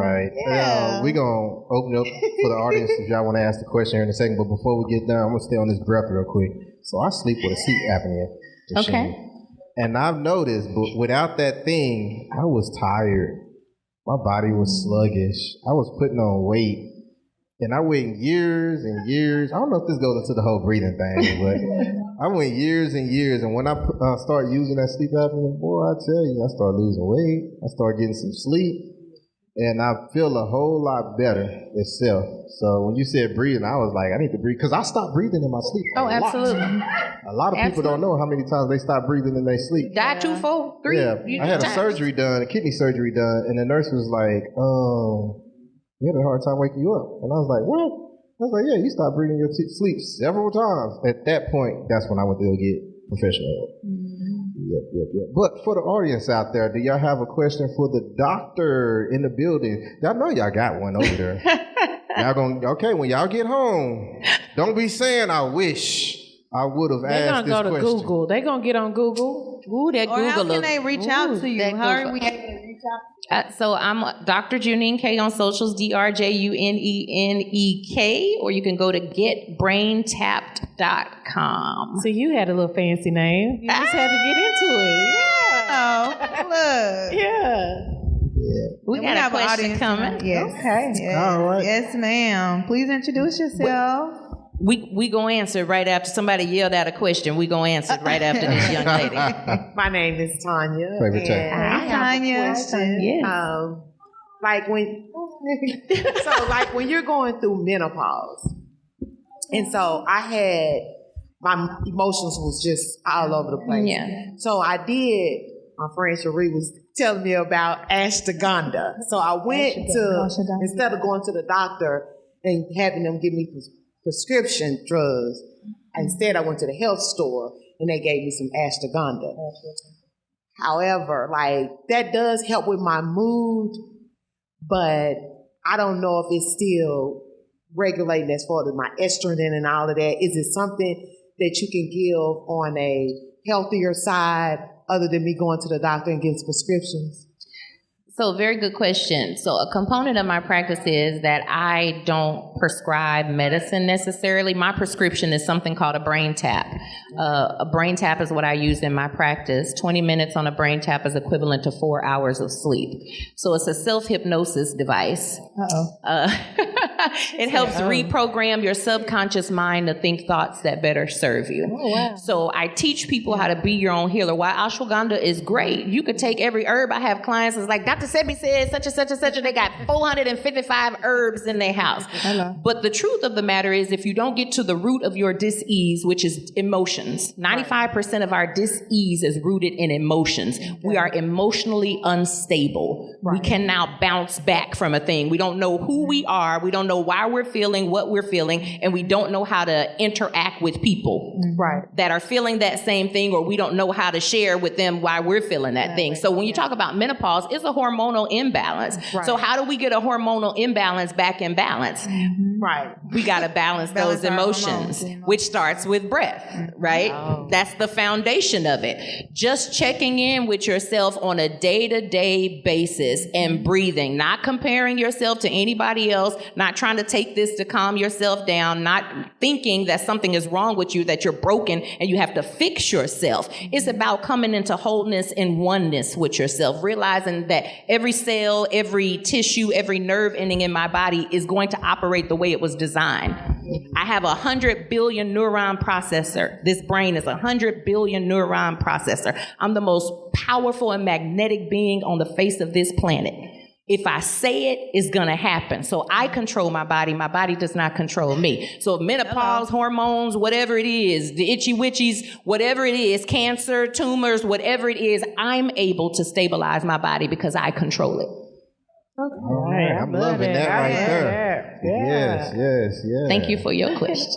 A: Right.
E: Yeah.
A: We're going to open up for the audience if y'all want to ask the question here in a second. But before we get down, I'm going to stay on this breath real quick. So I sleep with a sleep apnea machine.
H: Okay.
A: And I've noticed, but without that thing, I was tired. My body was sluggish. I was putting on weight. And I went years and years. I don't know if this goes into the whole breathing thing, but I went years and years. And when I started using that sleep apnea, boy, I tell you, I started losing weight. I started getting some sleep. And I feel a whole lot better itself. So when you said breathing, I was like, I need to breathe. Because I stopped breathing in my sleep.
H: Oh, absolutely.
A: A lot of people don't know how many times they stop breathing in their sleep.
H: Die 2, 4, 3.
A: Yeah, I had a surgery done, a kidney surgery done, and the nurse was like, we had a hard time waking you up. And I was like, what? I was like, yeah, you stopped breathing in your sleep several times. At that point, that's when I went to go get professional help. Yep. But for the audience out there, do y'all have a question for the doctor in the building? Y'all know y'all got one over there. Y'all gonna, when y'all get home, don't be saying, I wish I would have
D: They're
A: asked
D: gonna
A: this
D: go to
A: question.
D: Google. They're gonna get on Google.
H: Ooh, that
E: Or
H: Google.
E: how can they reach out to you?
H: that
E: How are
H: Google.
E: we able to reach out?
H: So I'm Dr. Junine K on socials, DrJunenek, or you can go to getbraintapped.com.
D: So you had a little fancy name. You just had to get into it.
E: Oh, look.
D: Yeah.
H: We
E: And
H: got a
E: have an
H: question
E: audience
H: coming.
E: Yes.
D: Okay.
E: Yes.
A: All right.
E: Yes, ma'am. Please introduce yourself.
H: We gonna answer right after somebody yelled out a question. We gonna answer it right after this young lady.
I: My name is Tanya.
A: Favorite check.
I: And I
E: Hi,
I: have
E: Tanya.
I: a question.
H: Yes.
I: Like when you're going through menopause, and so my emotions was just all over the place.
H: Yeah.
I: So my friend Cherie was telling me about ashwagandha. So I went instead of going to the doctor and having them give me prescription drugs, instead I went to the health store and they gave me some ashwagandha. However, like that does help with my mood, but I don't know if it's still regulating as far as my estrogen and all of that. Is it something that you can give on a healthier side other than me going to the doctor and getting prescriptions?
H: So very good question. So a component of my practice is that I don't prescribe medicine necessarily. My prescription is something called a brain tap. A brain tap is what I use in my practice. 20 minutes on a brain tap is equivalent to 4 hours of sleep. So it's a self-hypnosis device. It helps reprogram your subconscious mind to think thoughts that better serve you.
D: Oh, wow.
H: So I teach people how to be your own healer. Why ashwagandha is great. You could take every herb. I have clients that's like, Dr. Sebi said such and such and such, and they got 455 herbs in their house. But the truth of the matter is, if you don't get to the root of your dis-ease, which is emotions, 95% of our dis-ease is rooted in emotions. We are emotionally unstable. We can now bounce back from a thing. We don't know who we are. We don't know why we're feeling what we're feeling, and we don't know how to interact with people that are feeling that same thing, or we don't know how to share with them why we're feeling that thing. So when you talk about menopause, it's a hormonal imbalance. So how do we get a hormonal imbalance back in balance? We got to balance those emotions, which starts with breath, right? That's the foundation of it. Just checking in with yourself on a day-to-day basis and breathing, not comparing yourself to anybody else, not trying to take this to calm yourself down, not thinking that something is wrong with you, that you're broken and you have to fix yourself. It's about coming into wholeness and oneness with yourself, realizing that every cell, every tissue, every nerve ending in my body is going to operate the way it was designed. I have 100 billion neuron processor. This brain is 100 billion neuron processor. I'm the most powerful and magnetic being on the face of this planet. If I say it, it's going to happen. So I control my body does not control me. So menopause, hormones, whatever it is, the itchy witchies, whatever it is, cancer, tumors, whatever it is, I'm able to stabilize my body because I control it.
A: All right, I'm loving that right there. Yes.
H: Thank you for your question.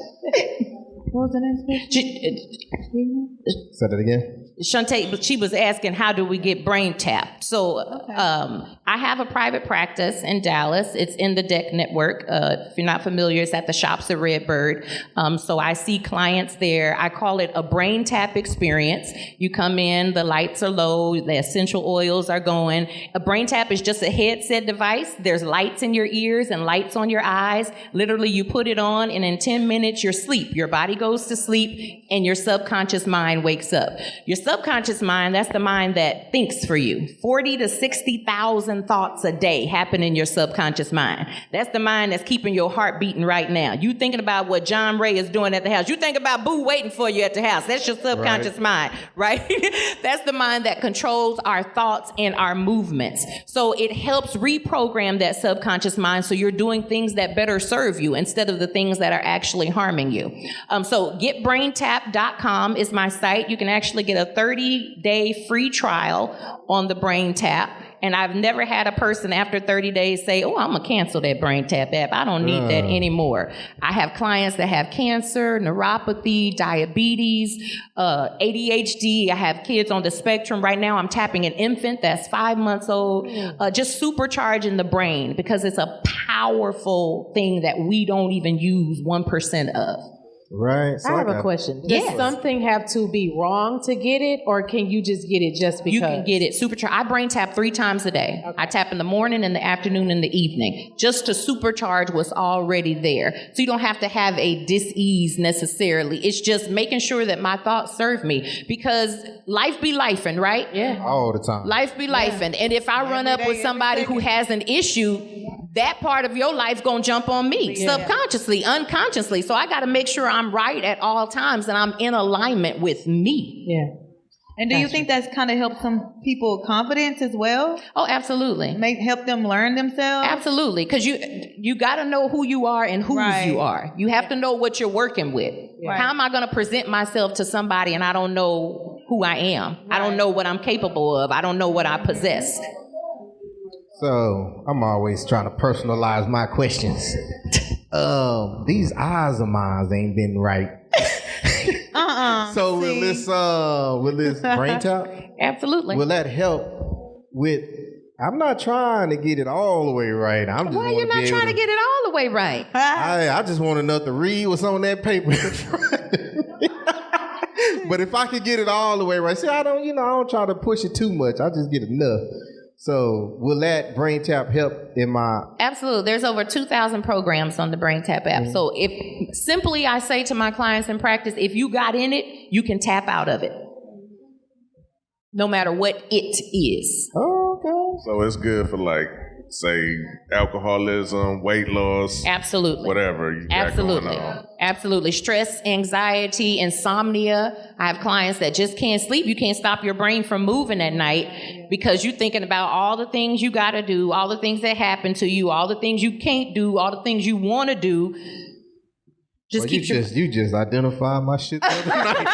E: What was the next question?
A: Say that again.
H: Shantae, she was asking, how do we get brain tapped? So I have a private practice in Dallas. It's in the DEC network. If you're not familiar, it's at the Shops at Redbird. So I see clients there. I call it a brain tap experience. You come in, the lights are low, the essential oils are going. A brain tap is just a headset device. There's lights in your ears and lights on your eyes. Literally, you put it on, and in 10 minutes, you're asleep. Your body goes to sleep, and your subconscious mind wakes up. Your subconscious mind, that's the mind that thinks for you. 40 to 60,000 thoughts a day happen in your subconscious mind. That's the mind that's keeping your heart beating right now. You thinking about what John Ray is doing at the house. You think about Boo waiting for you at the house. That's your subconscious mind, right? That's the mind that controls our thoughts and our movements. So it helps reprogram that subconscious mind so you're doing things that better serve you instead of the things that are actually harming you. So getbraintap.com is my site. You can actually get a 30-day free trial on the Brain Tap. And I've never had a person after 30 days say, oh, I'm going to cancel that Brain Tap app. I don't need that anymore. I have clients that have cancer, neuropathy, diabetes, ADHD. I have kids on the spectrum. Right now, I'm tapping an infant that's 5 months old, just supercharging the brain because it's a powerful thing that we don't even use 1% of.
A: Right. So
D: I have a question. Does something have to be wrong to get it, or can you just get it just because?
H: You can get it supercharged. I brain tap 3 times a day. Okay. I tap in the morning, in the afternoon, and the evening, just to supercharge what's already there. So you don't have to have a dis-ease necessarily. It's just making sure that my thoughts serve me, because life be lifing, right?
D: Yeah.
A: All the time.
H: Life be lifing. And if I run up with somebody who has an issue, that part of your life gonna jump on me subconsciously, unconsciously. So I got to make sure I'm right at all times and I'm in alignment with me.
D: Yeah.
E: And do you think that's kind of helped some people confidence as well?
H: Oh, absolutely.
E: Help them learn themselves?
H: Absolutely. Because you got to know who you are and whose you are. You have to know what you're working with. Right. How am I going to present myself to somebody and I don't know who I am? Right. I don't know what I'm capable of. I don't know what I possess.
A: So I'm always trying to personalize my questions. These eyes of mine ain't been right. So will this brain tap?
H: Absolutely.
A: Will that help with? I'm not trying to get it all the way right.
H: Why are you not trying to get it all the way right?
A: I just want to know to read what's on that paper. But if I could get it all the way right, see, I don't try to push it too much. I just get enough. So will that Brain Tap help in my...
H: Absolutely. There's over 2,000 programs on the Brain Tap app. Mm-hmm. So if simply I say to my clients in practice, if you got in it, you can tap out of it. No matter what it is.
A: Oh, okay.
C: So it's good for like say alcoholism, weight loss,
H: Absolutely.
C: whatever you got
H: Absolutely.
C: going on.
H: Absolutely. Stress, anxiety, insomnia. I have clients that just can't sleep. You can't stop your brain from moving at night because you're thinking about all the things you got to do, all the things that happen to you, all the things you can't do, all the things you want to do. Just
A: Well,
H: keep
A: you just identified my shit the other night.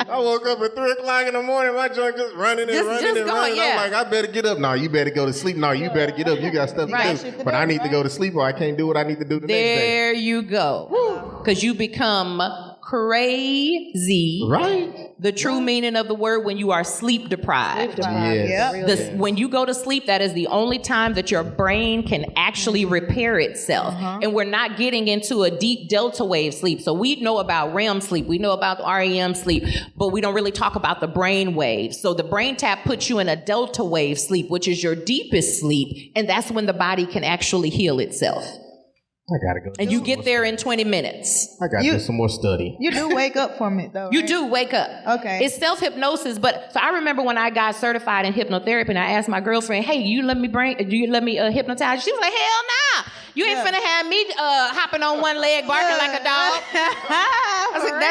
A: I woke up at 3 o'clock in the morning. My joint just running and running and running.
H: yeah.
A: I'm like, I better get up. No, you better go to sleep. No, you better get up. You got stuff
H: Right.
A: to do. But I need to go to sleep or I can't do what I need to do the next day.
H: There you go. Because you become crazy.
A: Right.
H: The true meaning of the word when you are sleep deprived.
A: Yes.
H: When you go to sleep, that is the only time that your brain can actually repair itself. And we're not getting into a deep delta wave sleep. So we know about REM sleep, we know about REM sleep, but we don't really talk about the brain waves. So the brain tap puts you in a delta wave sleep, which is your deepest sleep, and that's when the body can actually heal itself.
A: I gotta go.
H: And you get there in 20 minutes.
A: I gotta do some more study.
E: You do wake up from it, though.
H: You
E: right?
H: do wake up.
E: Okay.
H: It's self-hypnosis, but so I remember when I got certified in hypnotherapy and I asked my girlfriend, hey, do you let me hypnotize? She was like, hell nah. You ain't finna have me hopping on one leg barking like a dog. I was like,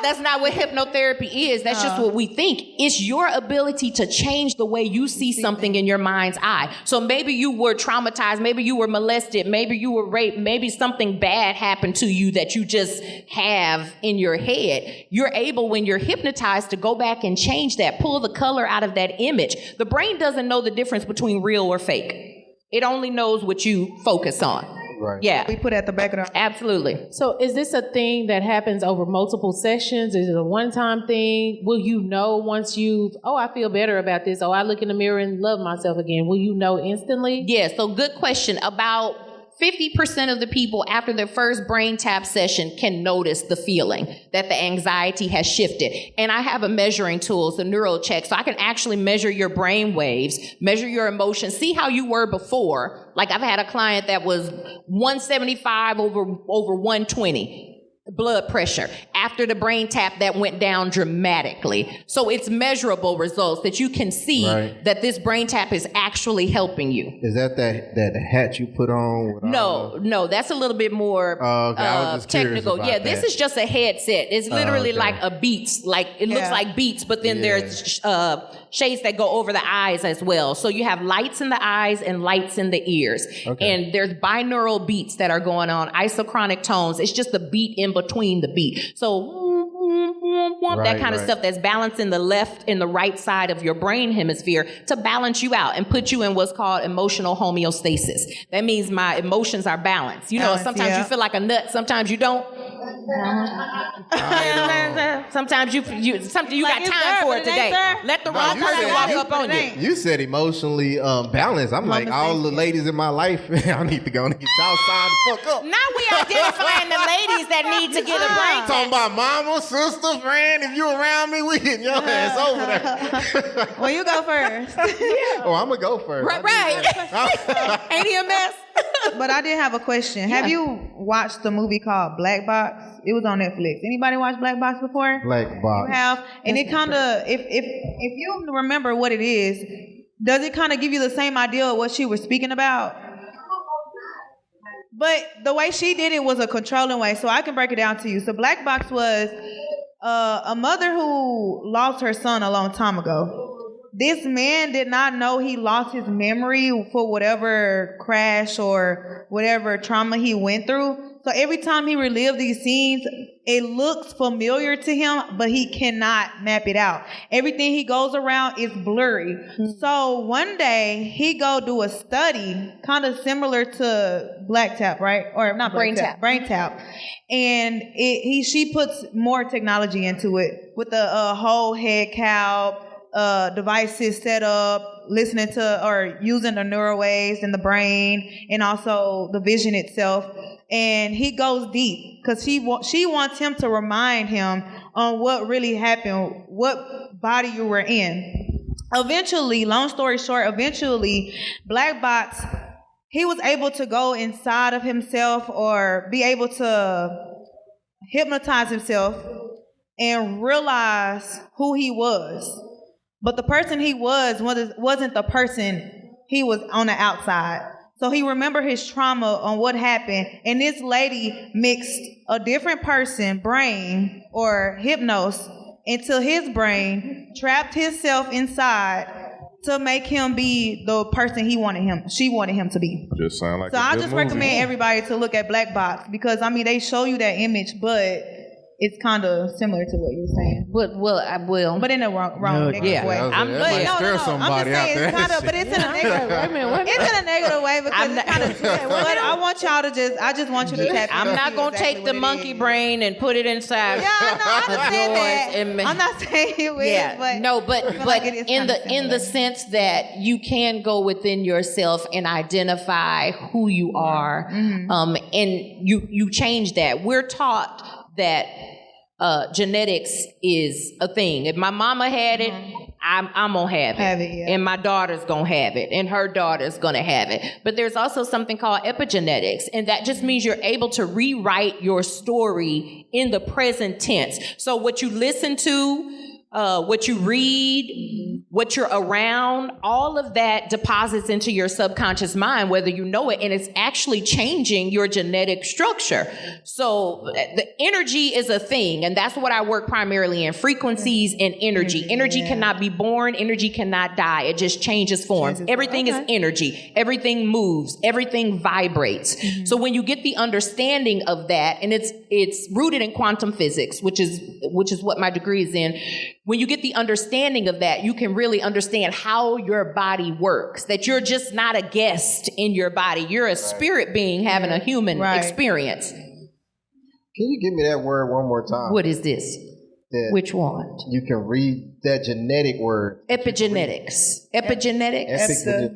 H: that's not what hypnotherapy is. That's just what we think. It's your ability to change the way you see something in your mind's eye. So maybe you were traumatized, maybe you were molested, maybe you were raped, maybe something bad happened to you that you just have in your head. You're able, when you're hypnotized, to go back and change that, pull the color out of that image. The brain doesn't know the difference between real or fake. It only knows what you focus on.
A: Right.
H: Yeah.
E: We put it at the back of the...
H: Absolutely.
D: So is this a thing that happens over multiple sessions? Is it a one-time thing? Will you know once I feel better about this. Oh, I look in the mirror and love myself again. Will you know instantly?
H: Yeah, so good question. About 50% of the people after their first brain tap session can notice the feeling that the anxiety has shifted. And I have a measuring tool, the NeuroCheck, so I can actually measure your brain waves, measure your emotions, see how you were before. Like I've had a client that was 175 over 120. Blood pressure. After the brain tap, that went down dramatically. So it's measurable results that you can see that this brain tap is actually helping you.
A: Is that hat you put on? With
H: No, that's a little bit more
A: okay. I was just
H: technical.
A: curious about
H: This
A: that.
H: is just a headset. It's literally like a Beats. Like it looks like Beats, but then there's shades that go over the eyes as well. So you have lights in the eyes and lights in the ears.
A: Okay.
H: And there's binaural beats that are going on, isochronic tones. It's just the beat in between the beat. So that kind of stuff that's balancing the left and the right side of your brain hemisphere to balance you out and put you in what's called emotional homeostasis. That means my emotions are balanced. You know, sometimes you feel like a nut, sometimes you don't. Sometimes you got time for it today. Let the wrong person walk up on you.
A: You said emotionally balanced. I'm like, all the ladies in my life, I need to go and get y'all signed the fuck up.
H: Now we identifying the ladies that need to get a brain
A: Talking about mama, sister, friend. If you around me, we hitting your ass over there.
E: Well, you go first.
A: Oh, I'm gonna go first.
H: Right. Ain't he a mess?
E: But I did have a question. Have you watched the movie called Black Box? It was on Netflix. Anybody watch Black Box before?
A: Black box.
E: You have? And it kind of, if you remember what it is, does it kind of give you the same idea of what she was speaking about? But the way she did it was a controlling way, so I can break it down to you. So Black Box was a mother who lost her son a long time ago. This man did not know he lost his memory for whatever crash or whatever trauma he went through. So every time he relived these scenes, it looks familiar to him, but he cannot map it out. Everything he goes around is blurry. So one day he go do a study kind of similar to Black Tap, right? Or not Brain Tap. Brain Tap. And she puts more technology into it with the whole head count, devices set up, listening to or using the neural waves in the brain, and also the vision itself. And he goes deep because she wants him to remind him on what really happened, what body you were in. Eventually, long story short, Black Box, he was able to go inside of himself or be able to hypnotize himself and realize who he was. But the person he was wasn't the person he was on the outside. So he remembered his trauma on what happened. And this lady mixed a different person's brain or hypnos into his brain, trapped himself inside to make him be the person she wanted him to be.
C: Just sound like
E: So I just recommend everybody to look at Black Box because, I mean, they show you that image, but it's kind of similar to what you're saying.
H: Well, I will.
E: But in a wrong negative way.
A: I'm
E: I'm just saying it's kind of, but it's in a negative. It's in a negative way because it's kind of. But I want y'all to I just want you to tap.
H: I'm not gonna take the monkey brain and put it inside.
E: Yeah, I understand that. I'm not saying it will, but
H: no, but
E: like it is
H: in the sense that you can go within yourself and identify who you are, and you change that. We're taught that genetics is a thing. If my mama had it, I'm gonna have it, and my daughter's gonna have it, and her daughter's gonna have it. But there's also something called epigenetics, and that just means you're able to rewrite your story in the present tense. So what you listen to, what you read, what you're around, all of that deposits into your subconscious mind, whether you know it, and it's actually changing your genetic structure. So the energy is a thing, and that's what I work primarily in, frequencies and energy. Energy cannot be born, energy cannot die. It just changes forms. Everything is energy. Everything moves. Everything vibrates. So when you get the understanding of that, and it's rooted in quantum physics, which is what my degree is in. When you get the understanding of that, you can really understand how your body works, that you're just not a guest in your body. You're a spirit being having a human experience.
A: Can you give me that word one more time?
H: What is this? Which one?
A: You can read that genetic word.
H: Epigenetics. Epigenetics.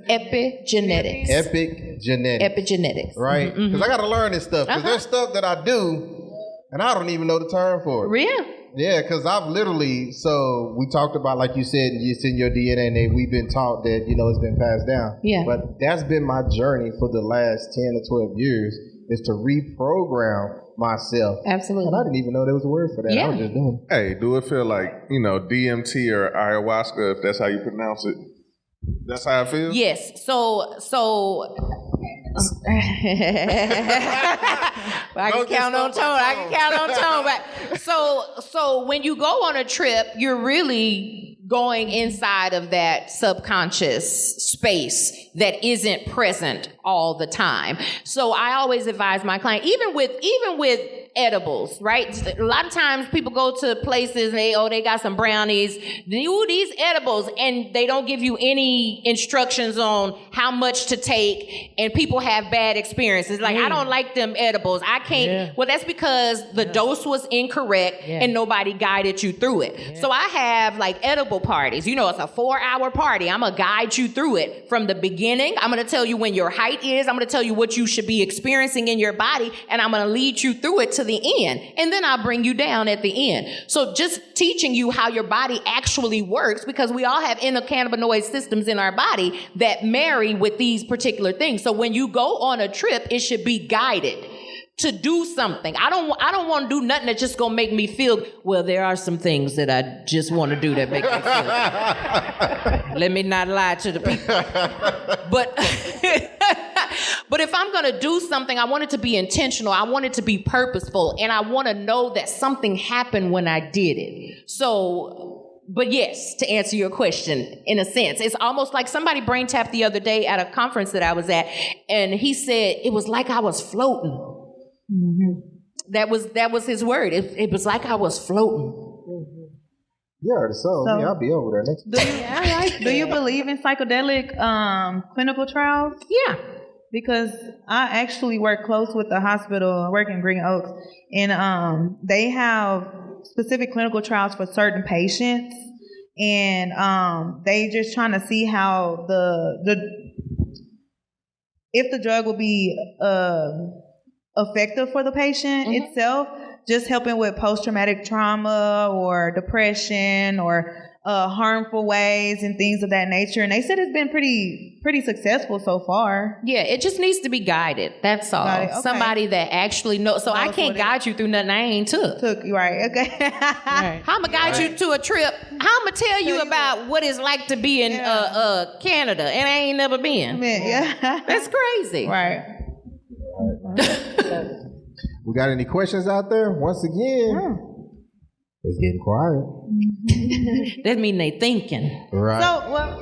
H: Epigenetics. Epigenetics.
A: Right? Because I got to learn this stuff. Because there's stuff that I do, and I don't even know the term for it.
H: Real?
A: Yeah, because I've literally, so we talked about, like you said, it's in your DNA, and we've been taught that, it's been passed down.
H: Yeah.
A: But that's been my journey for the last 10 or 12 years, is to reprogram myself.
H: Absolutely.
A: And I didn't even know there was a word for that.
H: Yeah.
A: I was just doing it.
C: Hey, do it feel like, DMT or ayahuasca, if that's how you pronounce it? That's how it feels?
H: Yes. So I can count on tone. But so when you go on a trip, you're really going inside of that subconscious space that isn't present all the time. So I always advise my client, even with edibles, right? A lot of times people go to places and they got some brownies, these edibles, and they don't give you any instructions on how much to take, and people have bad experiences. Like, I don't like them edibles. I can't. Yeah. Well, that's because the dose was incorrect and nobody guided you through it. Yeah. So I have like edible parties. It's a 4-hour party. I'm gonna guide you through it from the beginning. I'm gonna tell you when your height is. I'm gonna tell you what you should be experiencing in your body, and I'm gonna lead you through it to the end, and then I'll bring you down at the end. So just teaching you how your body actually works, because we all have endocannabinoid systems in our body that marry with these particular things. So when you go on a trip, it should be guided to do something. I don't want to do nothing that's just gonna make me feel, well, there are some things that I just want to do that make me feel. Let me not lie to the people. But if I'm going to do something, I want it to be intentional. I want it to be purposeful. And I want to know that something happened when I did it. So, but yes, to answer your question, in a sense, it's almost like somebody brain tapped the other day at a conference that I was at. And he said, it was like I was floating. Mm-hmm. That was his word. It was like I was floating.
A: Mm-hmm. Yeah, so I'll be over there next time.
E: Do you believe in psychedelic clinical trials?
H: Yeah.
E: Because I actually work close with the hospital. I work in Green Oaks, and they have specific clinical trials for certain patients, and they just trying to see how if the drug will be effective for the patient itself, just helping with post-traumatic trauma or depression or harmful ways and things of that nature. And they said it's been pretty successful so far.
H: Yeah, it just needs to be guided. That's all.
E: Got it, okay.
H: Somebody that actually knows. So I can't guide you through nothing I ain't took.
E: Right, okay.
D: Right.
H: How I'm gonna guide you to a trip? How I'm gonna tell you about what it's like to be in Canada and I ain't never been?
E: Yeah.
H: That's crazy.
E: Right.
A: We got any questions out there? Once again, it's getting quiet.
H: That mean they thinking.
A: Right.
E: So, well,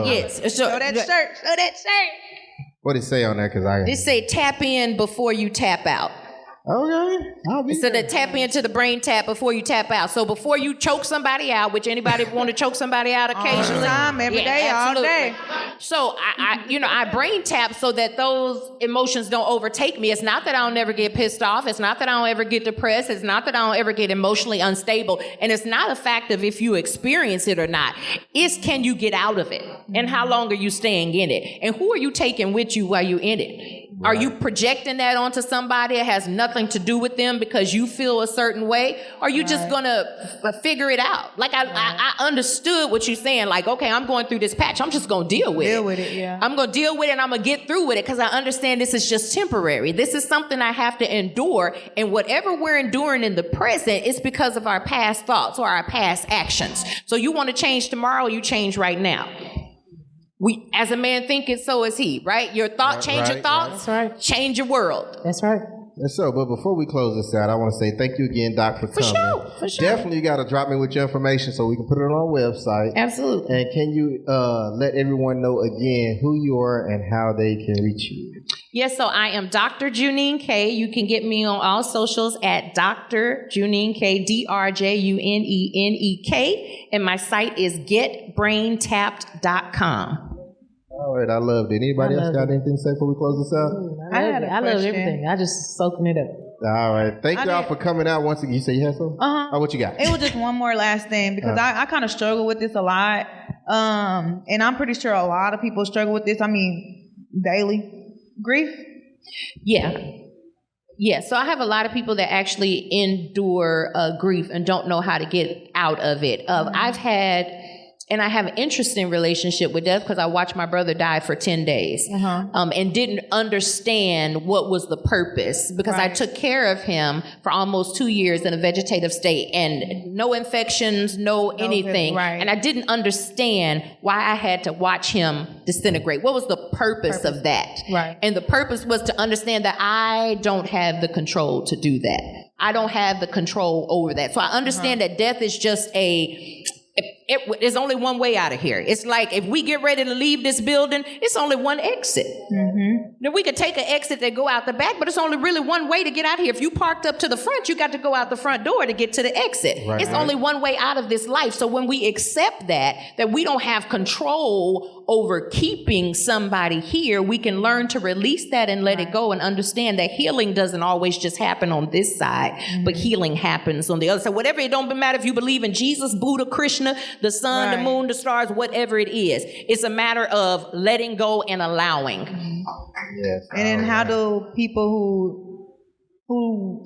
H: Yes. So
E: show that shirt. Show that shirt.
A: What did it say on there? Because I.
H: It say tap in before you tap out.
A: Okay. I'll be
H: So
A: there.
H: that tap into the brain tap before you tap out. So before you choke somebody out, which anybody want to choke somebody out occasionally?
E: Time, every day, all day.
H: So I brain tap so that those emotions don't overtake me. It's not that I don't ever get pissed off. It's not that I don't ever get depressed. It's not that I don't ever get emotionally unstable. And it's not a fact of if you experience it or not. It's can you get out of it? And how long are you staying in it? And who are you taking with you while you're in it? Are you projecting that onto somebody? It has nothing to do with them because you feel a certain way. Or are you just gonna figure it out? Like I understood what you're saying. Like, okay, I'm going through this patch. I'm just gonna deal with it.
E: Deal with it, yeah.
H: I'm gonna deal with it and I'm gonna get through with it because I understand this is just temporary. This is something I have to endure. And whatever we're enduring in the present, it's because of our past thoughts or our past actions. So you want to change tomorrow, you change right now. We, as a man thinketh, so is he, right? Your thought, change your thoughts, change your world.
D: That's right.
A: Yes, sir. But before we close this out, I want to say thank you again, Doc, for coming.
H: For sure.
A: Definitely, you got to drop me with your information so we can put it on our website.
H: Absolutely.
A: And can you let everyone know again who you are and how they can reach you?
H: Yes, so I am Dr. Junine K. You can get me on all socials at Dr. Junine K, DrJunenek. And my site is getbraintapped.com.
A: All right, I loved it. Anybody else got anything to say before we close this out?
D: I love everything. I just soaking it up.
A: All right. Thank y'all for coming out once again. You say you had something? Oh, what you got?
E: It was just one more last thing because I kind of struggle with this a lot. And I'm pretty sure a lot of people struggle with this. I mean, daily grief.
H: Yeah. Yeah, so I have a lot of people that actually endure grief and don't know how to get out of it. I've had, and I have an interesting relationship with death because I watched my brother die for 10 days and didn't understand what was the purpose because I took care of him for almost 2 years in a vegetative state and no infections, no anything. And I didn't understand why I had to watch him disintegrate. What was the purpose of that? And the purpose was to understand that I don't have the control to do that. I don't have the control over that. So I understand that death is just there's only one way out of here. It's like if we get ready to leave this building, it's only one exit. Then we could take an exit that go out the back, but it's only really one way to get out of here. If you parked up to the front, you got to go out the front door to get to the exit. It's only one way out of this life. So when we accept that we don't have control over keeping somebody here, we can learn to release that and let it go and understand that healing doesn't always just happen on this side, but healing happens on the other side. Whatever, it don't matter if you believe in Jesus, Buddha, Krishna, the sun, the moon, the stars, whatever it is. It's a matter of letting go and allowing.
A: Yes.
E: And then how do people who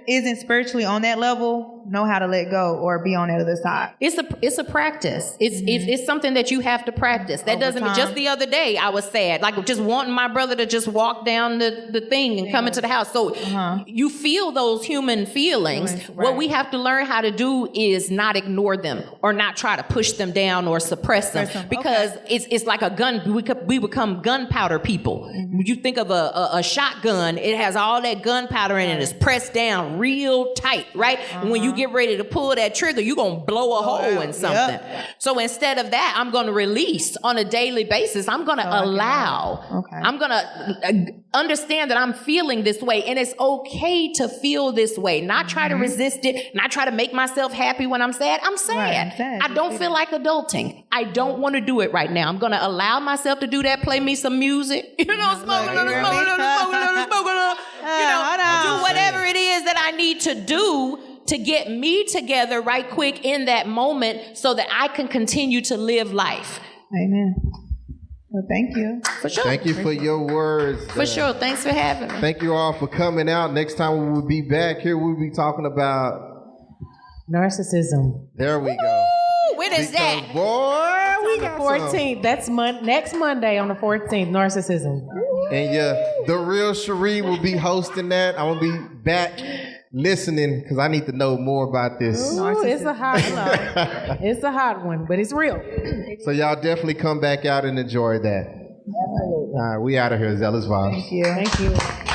E: isn't spiritually on that level know how to let go or be on that other side?
H: It's a practice. It's something that you have to practice. That doesn't mean just the other day I was sad, like just wanting my brother to just walk down the thing and come into the house. So you feel those human feelings. What we have to learn how to do is not ignore them or not try to push them down or suppress them because it's like a gun. We become gunpowder people. When you think of a shotgun, it has all that gunpowder in it. It's pressed down real tight, right? And when you get ready to pull that trigger, you're going to blow a hole in something. So instead of that, I'm going to release on a daily basis. I'm going to allow. I'm going to understand that I'm feeling this way. And it's okay to feel this way. Not try to resist it. Not try to make myself happy when I'm sad. I'm sad. I don't feel like adulting. I don't want to do it right now. I'm going to allow myself to do that. Play me some music. You know, smoke, do whatever it is that I need to do to get me together right quick in that moment so that I can continue to live life.
E: Amen. Well, thank you.
H: For sure.
A: Thank you for your words.
H: For sure. Thanks for having me.
A: Thank you all for coming out. Next time we will be back here, we'll be talking about
D: Narcissism.
A: There we go.
H: When is that?
A: Boy, we got
D: 14th. That's next Monday on the 14th. Narcissism.
A: And the real Cherie will be hosting that. I'm gonna be back listening because I need to know more about this.
D: Ooh, it's a hot one. It's a hot one, but it's real.
A: So y'all definitely come back out and enjoy that. Absolutely. All right, we out of here, Zealous Vibes.
D: Thank you.